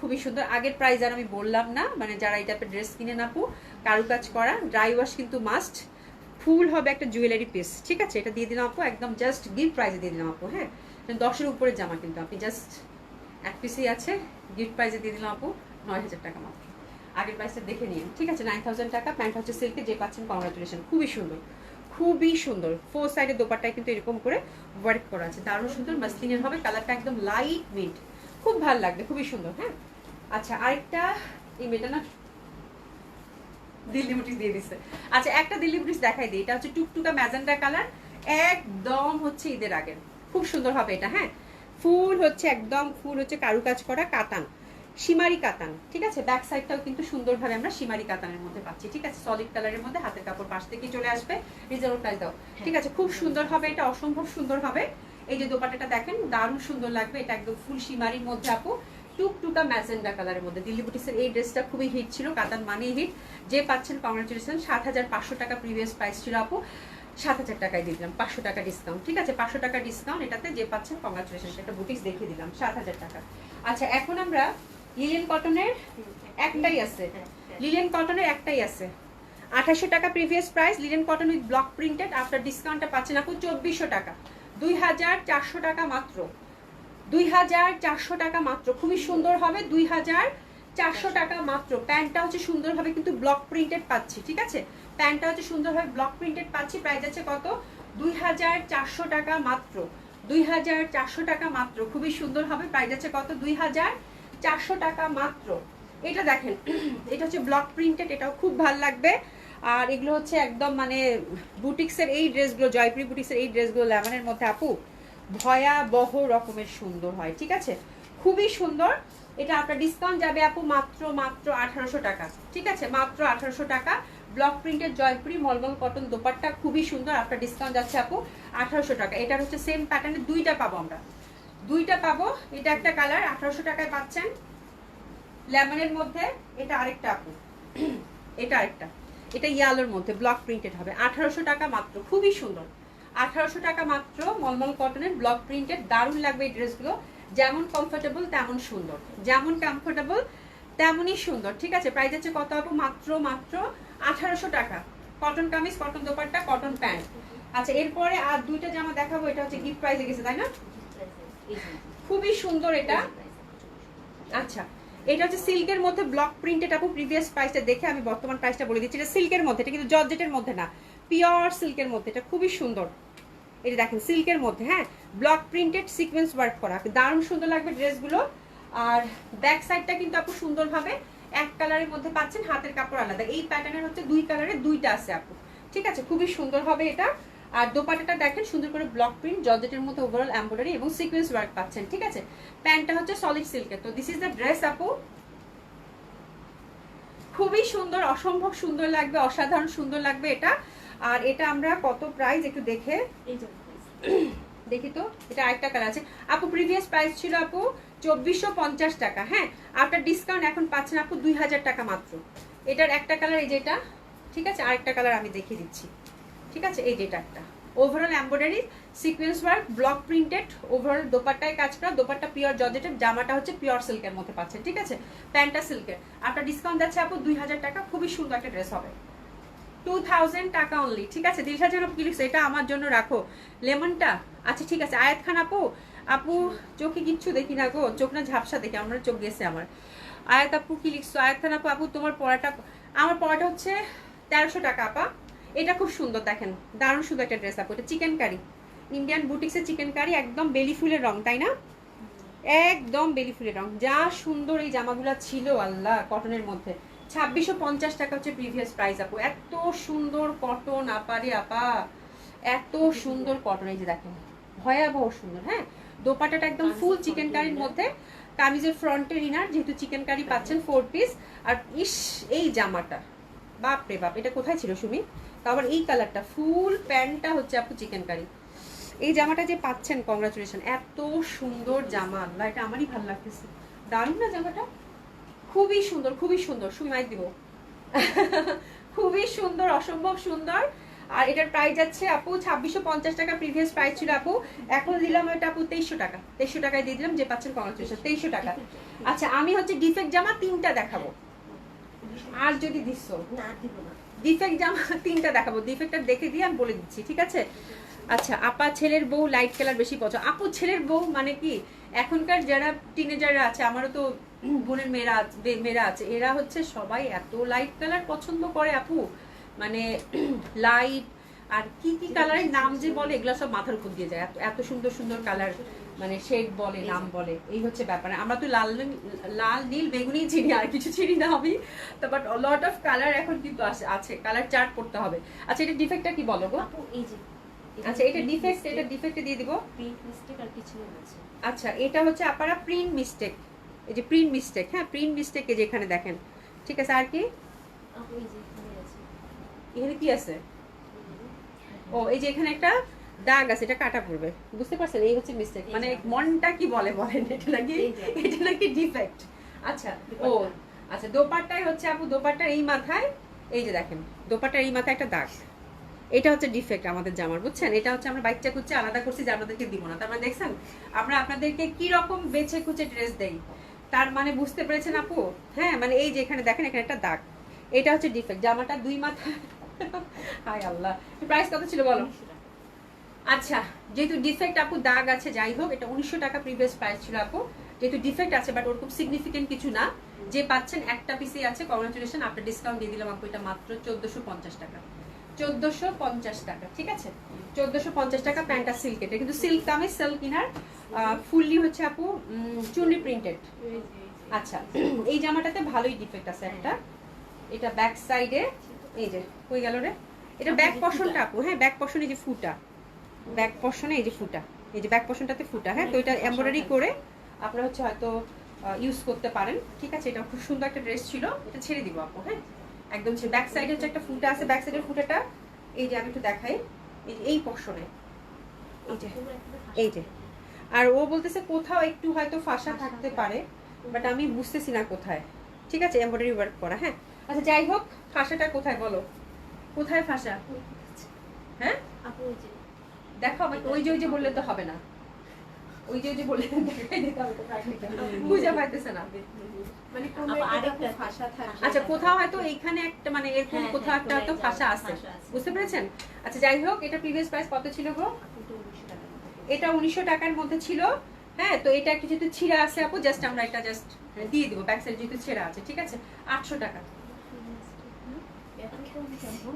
আগের প্রাইস আর আমি বললাম না, মানে যারা এই টাইপের ড্রেস কিনে আপু, কারুকাজ করা, ড্রাই ওয়াশ কিন্তু মাস্ট, ফুল হবে একটা জুয়েলারি পিস, ঠিক আছে। এটা দিয়ে দিলাম আপু, একদম জাস্ট গিফট প্রাইসে দিয়ে দিলাম আপু, হ্যাঁ 10-এর উপরে জামা কিন্তু আপনি জাস্ট এক পিসই আছে, গিফট প্রাইসে দিয়ে দিলাম আপু 9000 টাকা মাত্র। আগের প্রাইসটা দেখে নিন, ঠিক আছে, 9000 টাকা। প্যান্ট হচ্ছে সিল্কে, যে পাচ্ছেন কংগ্রাচুলেশন, খুবই সুন্দর। 4 সাইডে দোপাট্টায় কিন্তু এরকম করে ওয়ার্ক করা আছে, দারুণ সুন্দর, মাসলিনের হবে, কালারটা একদম লাইট মিন্ট, খুব ভালো লাগবে, খুবই সুন্দর, হ্যাঁ। আচ্ছা, আরেকটা এই মেয়েটা না দিল্লি বুটিস দিয়ে দিচ্ছে। আচ্ছা, একটা দিল্লি বুটিস দেখাই দিই, এটা হচ্ছে টুকটুকা ম্যাজেন্ডা কালার, একদম হচ্ছে ঈদের আগে, খুব সুন্দর হবে এটা, হ্যাঁ। ফুল হচ্ছে কারুকাজ করা কাতান, শিমারি কাতান, ঠিক আছে। ব্যাক সাইডটাও কিন্তু সুন্দরভাবে আমরা শিমারি কাতানের মধ্যে পাচ্ছি, ঠিক আছে। সলিড কালারের মধ্যে, হাতের কাপড় পাশ থেকে চলে আসবে, রিজনেবল প্রাইস দাও, ঠিক আছে। খুব সুন্দর হবে এটা, অসম্ভব সুন্দর হবে। এই যে দোপাট্টাটা দেখেন, দারুণ সুন্দর লাগবে, এটা একদম ফুল শিমারির মধ্যে আপু, টুকটুকা ম্যাজেন্ডা কালারের মধ্যে। দিল্লি বুটিক্সের এই ড্রেসটা খুবই হিট ছিল, কাতান মানেই হিট, যে পাচ্ছেন কংগ্রাচুলেশন। 7500 টাকা প্রিভিয়াস প্রাইস ছিল আপু, 7000 টাকায় দিয়ে দিলাম, 500 টাকা ডিসকাউন্ট, ঠিক আছে। 500 টাকা ডিসকাউন্ট এটাতে, যে পাচ্ছেন কংগ্রাচুলেশন। একটা বুটিক্স দেখিয়ে দিলাম, 7000 টাকা। আচ্ছা, এখন আমরা লিলেন কটনের একটাই আছে, 2800 টাকা previous price, linen cotton with block printed. After ডিসকাউন্টটা পাচ্ছেন আপু 2400 টাকা, 2400 টাকা মাত্র, 2400 টাকা মাত্র, খুবই সুন্দর হবে, 2400 টাকা মাত্র। প্যান্টটা হচ্ছে সুন্দরভাবে কিন্তু ব্লক প্রিন্টেড পাচ্ছি, ঠিক আছে। প্যান্টটা হচ্ছে সুন্দরভাবে ব্লক প্রিন্টেড পাচ্ছি, প্রাইস আছে কত? 2400 টাকা মাত্র, 2400 টাকা মাত্র, খুবই সুন্দর হবে, প্রাইস আছে কত? 2400 টাকা মাত্র। এটা দেখেন, এটা হচ্ছে ব্লক প্রিন্টেড, এটাও খুব ভালো লাগবে। আর এগুলো হচ্ছে একদম মানে বুটিক্সের এই ড্রেসগুলো, জয়পুরি বুটিক্সের এই ড্রেসগুলো লেমনের মধ্যে আপু ভয়াবহ রকমের সুন্দর হয়, ঠিক আছে, খুবই সুন্দর। এটা আপনার ডিসকাউন্ট যাবে আপু মাত্র 1800 টাকা, ঠিক আছে, মাত্র 1800 টাকা। ব্লক প্রিন্টের জয়পুরি মলমল কটন দোপাট্টা, খুবই সুন্দর, আপনার ডিসকাউন্ট যাচ্ছে আপু 1800 টাকা। এটার হচ্ছে সেম প্যাটার্নে 2টা পাবো আমরা, 2টা পাবো। এটা একটা কালার 1800 টাকায় পাচ্ছেন লেমনের মধ্যে, এটা আরেকটা আপু, এটা আরেকটা, এটা ইয়ালোর মধ্যে ব্লক প্রিন্টেড হবে, 1800 টাকা মাত্র, খুবই সুন্দর, 1800 টাকা মাত্র। মলমল কটনের ব্লক প্রিন্টেড, দারুণ লাগবে এই ড্রেসগুলো, যেমন কমফোর্টেবল তেমন সুন্দর, যেমন কমফোর্টেবল তেমনই সুন্দর, ঠিক আছে। প্রাইস আছে কত আপু? মাত্র 1800 টাকা। Cotton kameez, cotton dupatta, cotton pant. আচ্ছা, এরপরে আর 2টা জামা দেখাবো, এটা হচ্ছে গিফট প্রাইসে গেছে, তাই না? খুবই সুন্দর এটা। আচ্ছা, এটা হচ্ছে সিল্কের মধ্যে ব্লক প্রিন্টেড আপু। প্রিভিয়াস প্রাইসটা দেখে আমি বর্তমান প্রাইসটা বলে দিচ্ছি। এটা সিল্কের মধ্যে, এটা কিন্তু জর্জেটের মধ্যে না, পিওর সিল্কের মধ্যে। এটা খুবই সুন্দর, এটা দেখেন সিল্কের মধ্যে, হ্যাঁ, ব্লক প্রিন্টেড সিকোয়েন্স ওয়ার্ক করা, দারুণ সুন্দর লাগবে ড্রেসগুলো। আর ব্যাক সাইডটা কিন্তু আপু সুন্দরভাবে এক কালারের মধ্যে পাচ্ছেন, হাতের কাপড় আলাদা। এই প্যাটার্নের হচ্ছে দুই কালারের দুইটা আছে আপু, ঠিক আছে, খুবই সুন্দর হবে এটা। আর দোপাট্টাটা দেখেন সুন্দর করে ব্লক প্রিন্ট জর্জেটের মধ্যে ওভারঅল এমব্রয়ডারি এবং সিকোয়েন্স ওয়ার্ক পাচ্ছেন, ঠিক আছে। প্যান্টটা হচ্ছে সলিড সিল্কের। তো দিস ইজ দ্য ড্রেস আপু, খুবই সুন্দর, অসম্ভব সুন্দর লাগবে, অসাধারণ সুন্দর লাগবে এটা। আর এটা আমরা কত প্রাইস একটু দেখে দেখি তো। এটা আরেকটা কালার আছে আপু, প্রিভিয়াস প্রাইস ছিল আপু 2450 টাকা, হ্যাঁ, আপনার ডিসকাউন্ট এখন পাচ্ছেন আপু 2000 টাকা মাত্র। এটার একটা কালার এই যেটা, ঠিক আছে, আরেকটা কালার আমি দেখিয়ে দিচ্ছি, ঠিক আছে। এই যেটা একটা overall embroidery sequence work block printed, overall দোপাট্টায় কাজ করা, দোপাট্টা পিওর জর্জেটের, জামাটা হচ্ছে পিওর সিল্কের মধ্যে পাচ্ছেন, ঠিক আছে, প্যান্টটা সিল্কের। আপনার ডিসকাউন্ট যাচ্ছে আপু 2000 টাকা, খুবই সুন্দর একটা ড্রেস হবে, 2000 টাকা অনলি, ঠিক আছে। দিলশাদ জানাব কি লিখছে, এটা আমার জন্য রাখো লেমনটা, আচ্ছা ঠিক আছে। আয়াত খান আপু, আপু চোখে কিচ্ছু দেখি না গো, চোখ না ঝাপসা দেখি, আমার চোখ গেছে আমার। আয়াত আপু কি লিখছো, আয়াত খান আপু, আপু তোমার পড়াটা, আমার পড়াটা হচ্ছে 1300 টাকা আপা। এটা খুব সুন্দর, দেখেন দারুণ সুন্দর একটা ড্রেস আপু। এটা চিকেন কারি, ইন্ডিয়ান বুটিক্সের চিকেন কারি, একদম বেলি ফুলের রং, তাই না, একদম বেলি ফুলের রং। যা সুন্দর এই জামাগুলো ছিল আল্লাহ, কটনের মধ্যে। 2650 টাকা হচ্ছে প্রিভিয়াস প্রাইস আপু। এত সুন্দর কটন আপারে আপা, এত সুন্দর কটন, এই যে দেখেন ভয়াবহ সুন্দর, হ্যাঁ। দোপাট্টাটা একদম ফুল চিকেন কারির মধ্যে, কামিজের ফ্রন্টের ইনার যেহেতু চিকেন কারি পাচ্ছেন 4 পিস। আর ইস এই জামাটা বাপ রে বাপ, এটা কোথায় ছিল সুমি, তারপর এই কালারটা, ফুল প্যান্টটা হচ্ছে আপু চিকেন কারি। এই জামাটা যে পাচ্ছেন কংগ্রাচুলেশন, এত সুন্দর জামা আল্লাহ, এটা আমারই ভালো লাগতেছে, দারুণ না জামাটা, খুবই সুন্দর, খুবই সুন্দর। সুমি মাইক দিব খুবই সুন্দর, অসম্ভব সুন্দর। আর এটার প্রাইস যাচ্ছে আপু 2650 টাকা, প্রিভিয়াস প্রাইস ছিল আপু, এখন দিলাম এটা আপু 2300 টাকা, 2300 টাকায় দিয়ে দিলাম, যে পাচ্ছেন কংগ্রাচুলেশন, 2300 টাকা। আচ্ছা আমি হচ্ছে ডিফেক্ট জামা 3টা দেখাবো, আর যদি দিচ্ছ না দিব না, ডিফেক্ট জামা 3টা দেখাবো, ডিফেক্টটা দেখে দিয়ে আমি বলে দিচ্ছি, ঠিক আছে। আচ্ছা আপা ছেলের বউ লাইট কালার বেশি পছন্দ, আপু ছেলের বউ মানে কি, এখনকার যারা টিনেজাররা আছে, আমারও তো বোনের মেয়েরা আছে, এরা হচ্ছে সবাই এত লাইট কালার পছন্দ করে আপু, মানে লাইট আর কি কি কালারের নাম যে বলে, এগুলো সব মাথার উপর দিয়ে যায়, এত সুন্দর সুন্দর কালার, মানে শেড বলে, নাম বলে, এই হচ্ছে ব্যাপার। আমরা তো লাল নীল বেগুনি চিনি, আর কিছু চিনি না আমি তো, বাট লট অফ কালার এখন কিন্তু আছে, কালার চার্ট করতে হবে। আচ্ছা এটা ডিফেক্টটা কি বলো গো আপু এই যে, আচ্ছা এটা ডিফেক্ট, এটা ডিফেক্টে দিয়ে দিব। প্রিন্ট মিস্টেক আর কিছু আছে। আচ্ছা এটা হচ্ছে আপনারা প্রিন্ট মিস্টেক, এই যে প্রিন্ট মিস্টেক, হ্যাঁ প্রিন্ট মিস্টেক, এই যে এখানে দেখেন, ঠিক আছে। আর কি আপু এই যে এখানে আছে, এখানে কি আছে, ও এই যে এখানে একটা দাগ আছে, এটা কাটা পড়বে, বুঝতে পারছেন, এই হচ্ছে মিস্টেক, মানে মনটা কি বলে বলেন, এটা নাকি ডিফেক্ট। আচ্ছা ও আচ্ছা, দোপাট্টায় হচ্ছে আপু, দোপাট্টার এই মাথায়, এই যে দেখেন দোপাট্টার এই মাথায় একটা দাগ, এটা হচ্ছে ডিফেক্ট আমাদের জামার, বুঝছেন। এটা হচ্ছে আমরা বাইকটা কুচে আলাদা করছি যে আপনাদেরকে দিব না, তার মানে দেখছেন আমরা আপনাদেরকে কি রকম বেছে কুচে ড্রেস দেই, তার মানে বুঝতে পেরেছেন আপু, হ্যাঁ। মানে এই যে এখানে দেখেন, এখানে একটা দাগ, এটা হচ্ছে ডিফেক্ট, জামাটা দুই মাথা হায় আল্লাহ। প্রাইস কত ছিল বলো। আচ্ছা যেহেতু ডিফেক্ট আপু, দাগ আছে, যাই হোক, এটা 1900 টাকা প্রিভিয়াস প্রাইস ছিল আপু, যেহেতু ডিফেক্ট আছে বাট ওরকম সিগনিফিকেন্ট কিছু না, যে পাচ্ছেন একটা পিসে আছে, কংগ্রাচুলেশন, আপনার ডিসকাউন্ট দিয়ে দিলাম আপু, এটা মাত্র 1450 টাকা, 1450 টাকা, ঠিক আছে, 1450 টাকা। প্যান্টটা সিল্ক, এটা কিন্তু silk kameez, silk inner, fully হচ্ছে আপু চুনরি প্রিন্টেড। আচ্ছা এই জামাটাতে ভালোই ডিফেক্ট আছে একটা, এটা ব্যাক সাইডে, এই যে কই গেল রে, এটা ব্যাক পশনটা আপু, হ্যাঁ ব্যাক পশন, এই যে ফুটা, ব্যাক পশনে এই যে ফুটা, এই যে ব্যাক পশনটাতে ফুটা, হ্যাঁ। তো এটা এমব্রয়ডারি করে আপনারা হচ্ছে হয়তো ইউজ করতে পারেন, ঠিক আছে। এটা খুব সুন্দর একটা ড্রেস ছিল, এটা ছেড়ে দিব আপু, হ্যাঁ একদম ছেড়ে। ব্যাক সাইডে হচ্ছে একটা ফুটা আছে, ব্যাক সাইডের ফুটাটা এই যে আমি একটু দেখাই, এই পশনে, এই যে। আর ও বলতেছে কোথাও একটু হয়তো ফাঁসা থাকতে পারে, বাট আমি বুঝতেছি না কোথায়, ঠিক আছে, এমব্রয়ডারি ওয়ার্ক করা, হ্যাঁ। আচ্ছা যাই হোক, ফাঁসাটা কোথায় বলো, কোথায় ফাঁসা, হ্যাঁ আপু এই যে দেখো আমাকে, ওই যে বললে তো হবে না, ওই যে বললে দেখাই দিতে হবে তো, প্র্যাকটিক্যাল বুঝা পাইতেছে না, মানে কোন আপু আরেকটা আরেকটা ভাষা থাকে। আচ্ছা কোথাও হয়তো এইখানে একটা, মানে এরকম হ্যাঁ, কোথাও একটা হয়তো ফাঁসা আছে, বুঝতে পেরেছেন। আচ্ছা যাই হোক, এটা প্রিভিয়াস প্রাইস কত ছিল গো, আপু তো 1900 টাকা। এটা 1900 টাকার মধ্যে ছিল, হ্যাঁ, তো এটা একটু যেহেতু ছিঁড়া আছে আপু, জাস্ট আমরা এটা জাস্ট দিয়ে দিব, ব্যাক সাইড যেহেতু ছেঁড়া আছে, ঠিক আছে। 800 টাকা, এখন কেমন যাবো?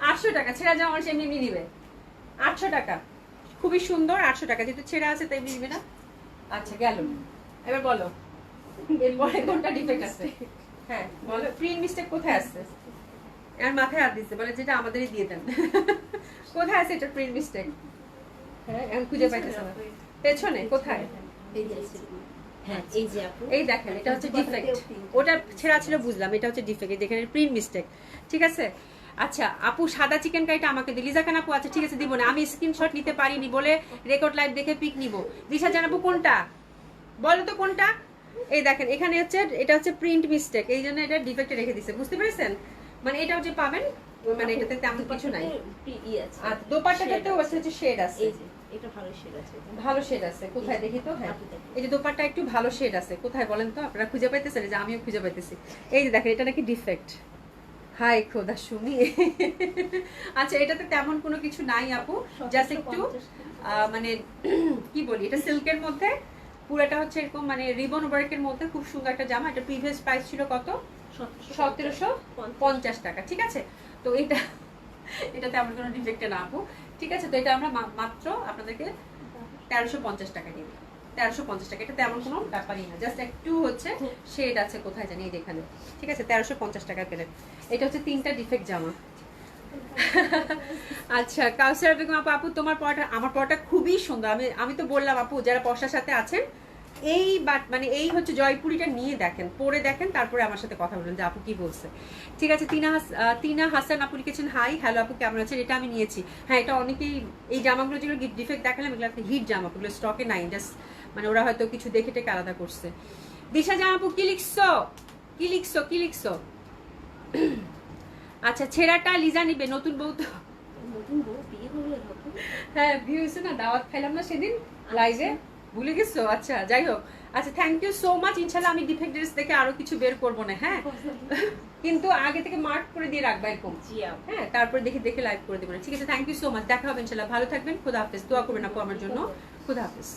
800 টাকা ছেঁড়া জামা মানুষ এমনি এমনি নিবে। 800 টাকা, খুবই সুন্দর। 800 টাকা, যেহেতু ছেঁড়া আছে তাই এমনি নিবে না। আচ্ছা গেল, এবার বলো এরপরে কোনটা ডিফেক্ট আছে। হ্যাঁ বলো, প্রিন্ট মিস্টেক কোথায় আছে? আর মাথায় হাত দিচ্ছে, বলে যেটা আমাদেরই দিয়ে দেন। কোথায় আছে এটা প্রিন্ট মিস্টেক? হ্যাঁ আমি খুঁজে পাইতেছি না। পেছনে কোথায়? এই যে আছে। হ্যাঁ, এই যে আপু। এই দেখেন, এটা হচ্ছে ডিফেক্ট। ওটা ছেঁড়া ছিল বুঝলাম, এটা হচ্ছে ডিফেক্ট। এই দেখেন প্রিন্ট মিস্টেক, ঠিক আছে। আচ্ছা আপু, সাদা চিকেন কারিটা আমাকে দিল। লিজা খান আপু, আচ্ছা ঠিক আছে দিব না, আমি স্ক্রিনশট নিতে পারিনি বলে রেকর্ড লাইভ দেখে পিক নিব। দিশা জানাবো কোনটা, বলো তো কোনটা। এই দেখেন এখানে হচ্ছে, এটা হচ্ছে প্রিন্ট মিস্টেক, এই জন্য এটা ডিফেক্টে রেখে দিছে, বুঝতে পেরেছেন? মানে এটা হচ্ছে পাবেন, মানে এটাতে তেমন কিছু নাই। ই আছে। আর দোপাট্টাটাতেও হচ্ছে শেড আছে, এই যে এটা ভালো শেড আছে। ভালো শেড আছে। কোথায় দেখি তো? হ্যাঁ, এই যে দোপাট্টা একটু ভালো শেড আছে, কোথায় বলেন তো? আপনারা খুঁজে পাইতেছেন? এই যে আমিও খুঁজে পাইতেছি। এই যে দেখেন, এটা নাকি ডিফেক্ট। হাই খোদা শুনি। আচ্ছা, এটাতে তেমন কোনো কিছু নাই আপু, জাস্ট একটু মানে কি বলি, এটা সিল্কের মধ্যে, পুরাটা হচ্ছে এরকম মানে রিবন ওয়ার্কের মধ্যে, খুব সুন্দর একটা জামা। এটা প্রিভিয়াস প্রাইস ছিল কত? 1750 টাকা, ঠিক আছে। তো এটা তেমন কোনো ডিফেক্টে না আপু, ঠিক আছে। তো এটা আমরা মাত্র আপনাদেরকে 1350 টাকা দিই। 1350 টাকা, এটা তেমন কোনো ব্যাপারই না, জাস্ট একটু হচ্ছে শেড আছে, কোথায় জানি এই যেখানে, ঠিক আছে। 1350 টাকা পেলেন। এটা হচ্ছে 3টা ডিফেক্ট জামা। আচ্ছা কাউসার বেগম আপু, আপু তোমার পড়াটা, আমার পড়াটা খুবই সুন্দর। আমি তো বললাম আপু, যারা পশার সাথে আছেন, এই মানে এই হচ্ছে জয়পুরিটা নিয়ে দেখেন, পরে দেখেন, তারপরে আমার সাথে কথা বলবেন যে আপু কি বলছে, ঠিক আছে। তিনা হাসান আপু লিখেছেন হাই, হ্যালো আপু কেমন আছেন? এটা আমি নিয়েছি। হ্যাঁ, এটা অনেকেই, এই জামাগুলো যেগুলো ডিফেক্ট দেখালাম, এগুলো একটা হিট জামা, এগুলো স্টকে নাই, জাস্ট মানে ওরা হয়তো কিছু দেখে টেকে আলাদা করছে। দিশা জামা আপু কি লিখছো, কি লিখছো, কি লিখছো? আচ্ছা, ছেঁড়াটা লিজা নিবে, নতুন বউ তো। নতুন বউ বিয়ে হলো আপু। হ্যাঁ বিয়ে হয়েছে না, দাওয়াত খাইলাম না সেদিন লাইভে, ভুলে গেছো? আচ্ছা যাই হোক, আচ্ছা থ্যাংক ইউ সো মাচ। ইনশাল্লাহ আমি ডিফেক্ট ড্রেস দেখে আরো কিছু বের করবো না, হ্যাঁ, কিন্তু আগে থেকে মার্ক করে দিয়ে রাখবা এরকম, জি আপু। হ্যাঁ, তারপরে দেখে লাইভ করে দেবো না, ঠিক আছে। থ্যাংক ইউ সো মাচ, দেখা হবে ইনশাল্লাহ, ভালো থাকবেন, খোদা হাফেজ। দোয়া করবেন আপু আমার জন্য, খোদা হাফেজ।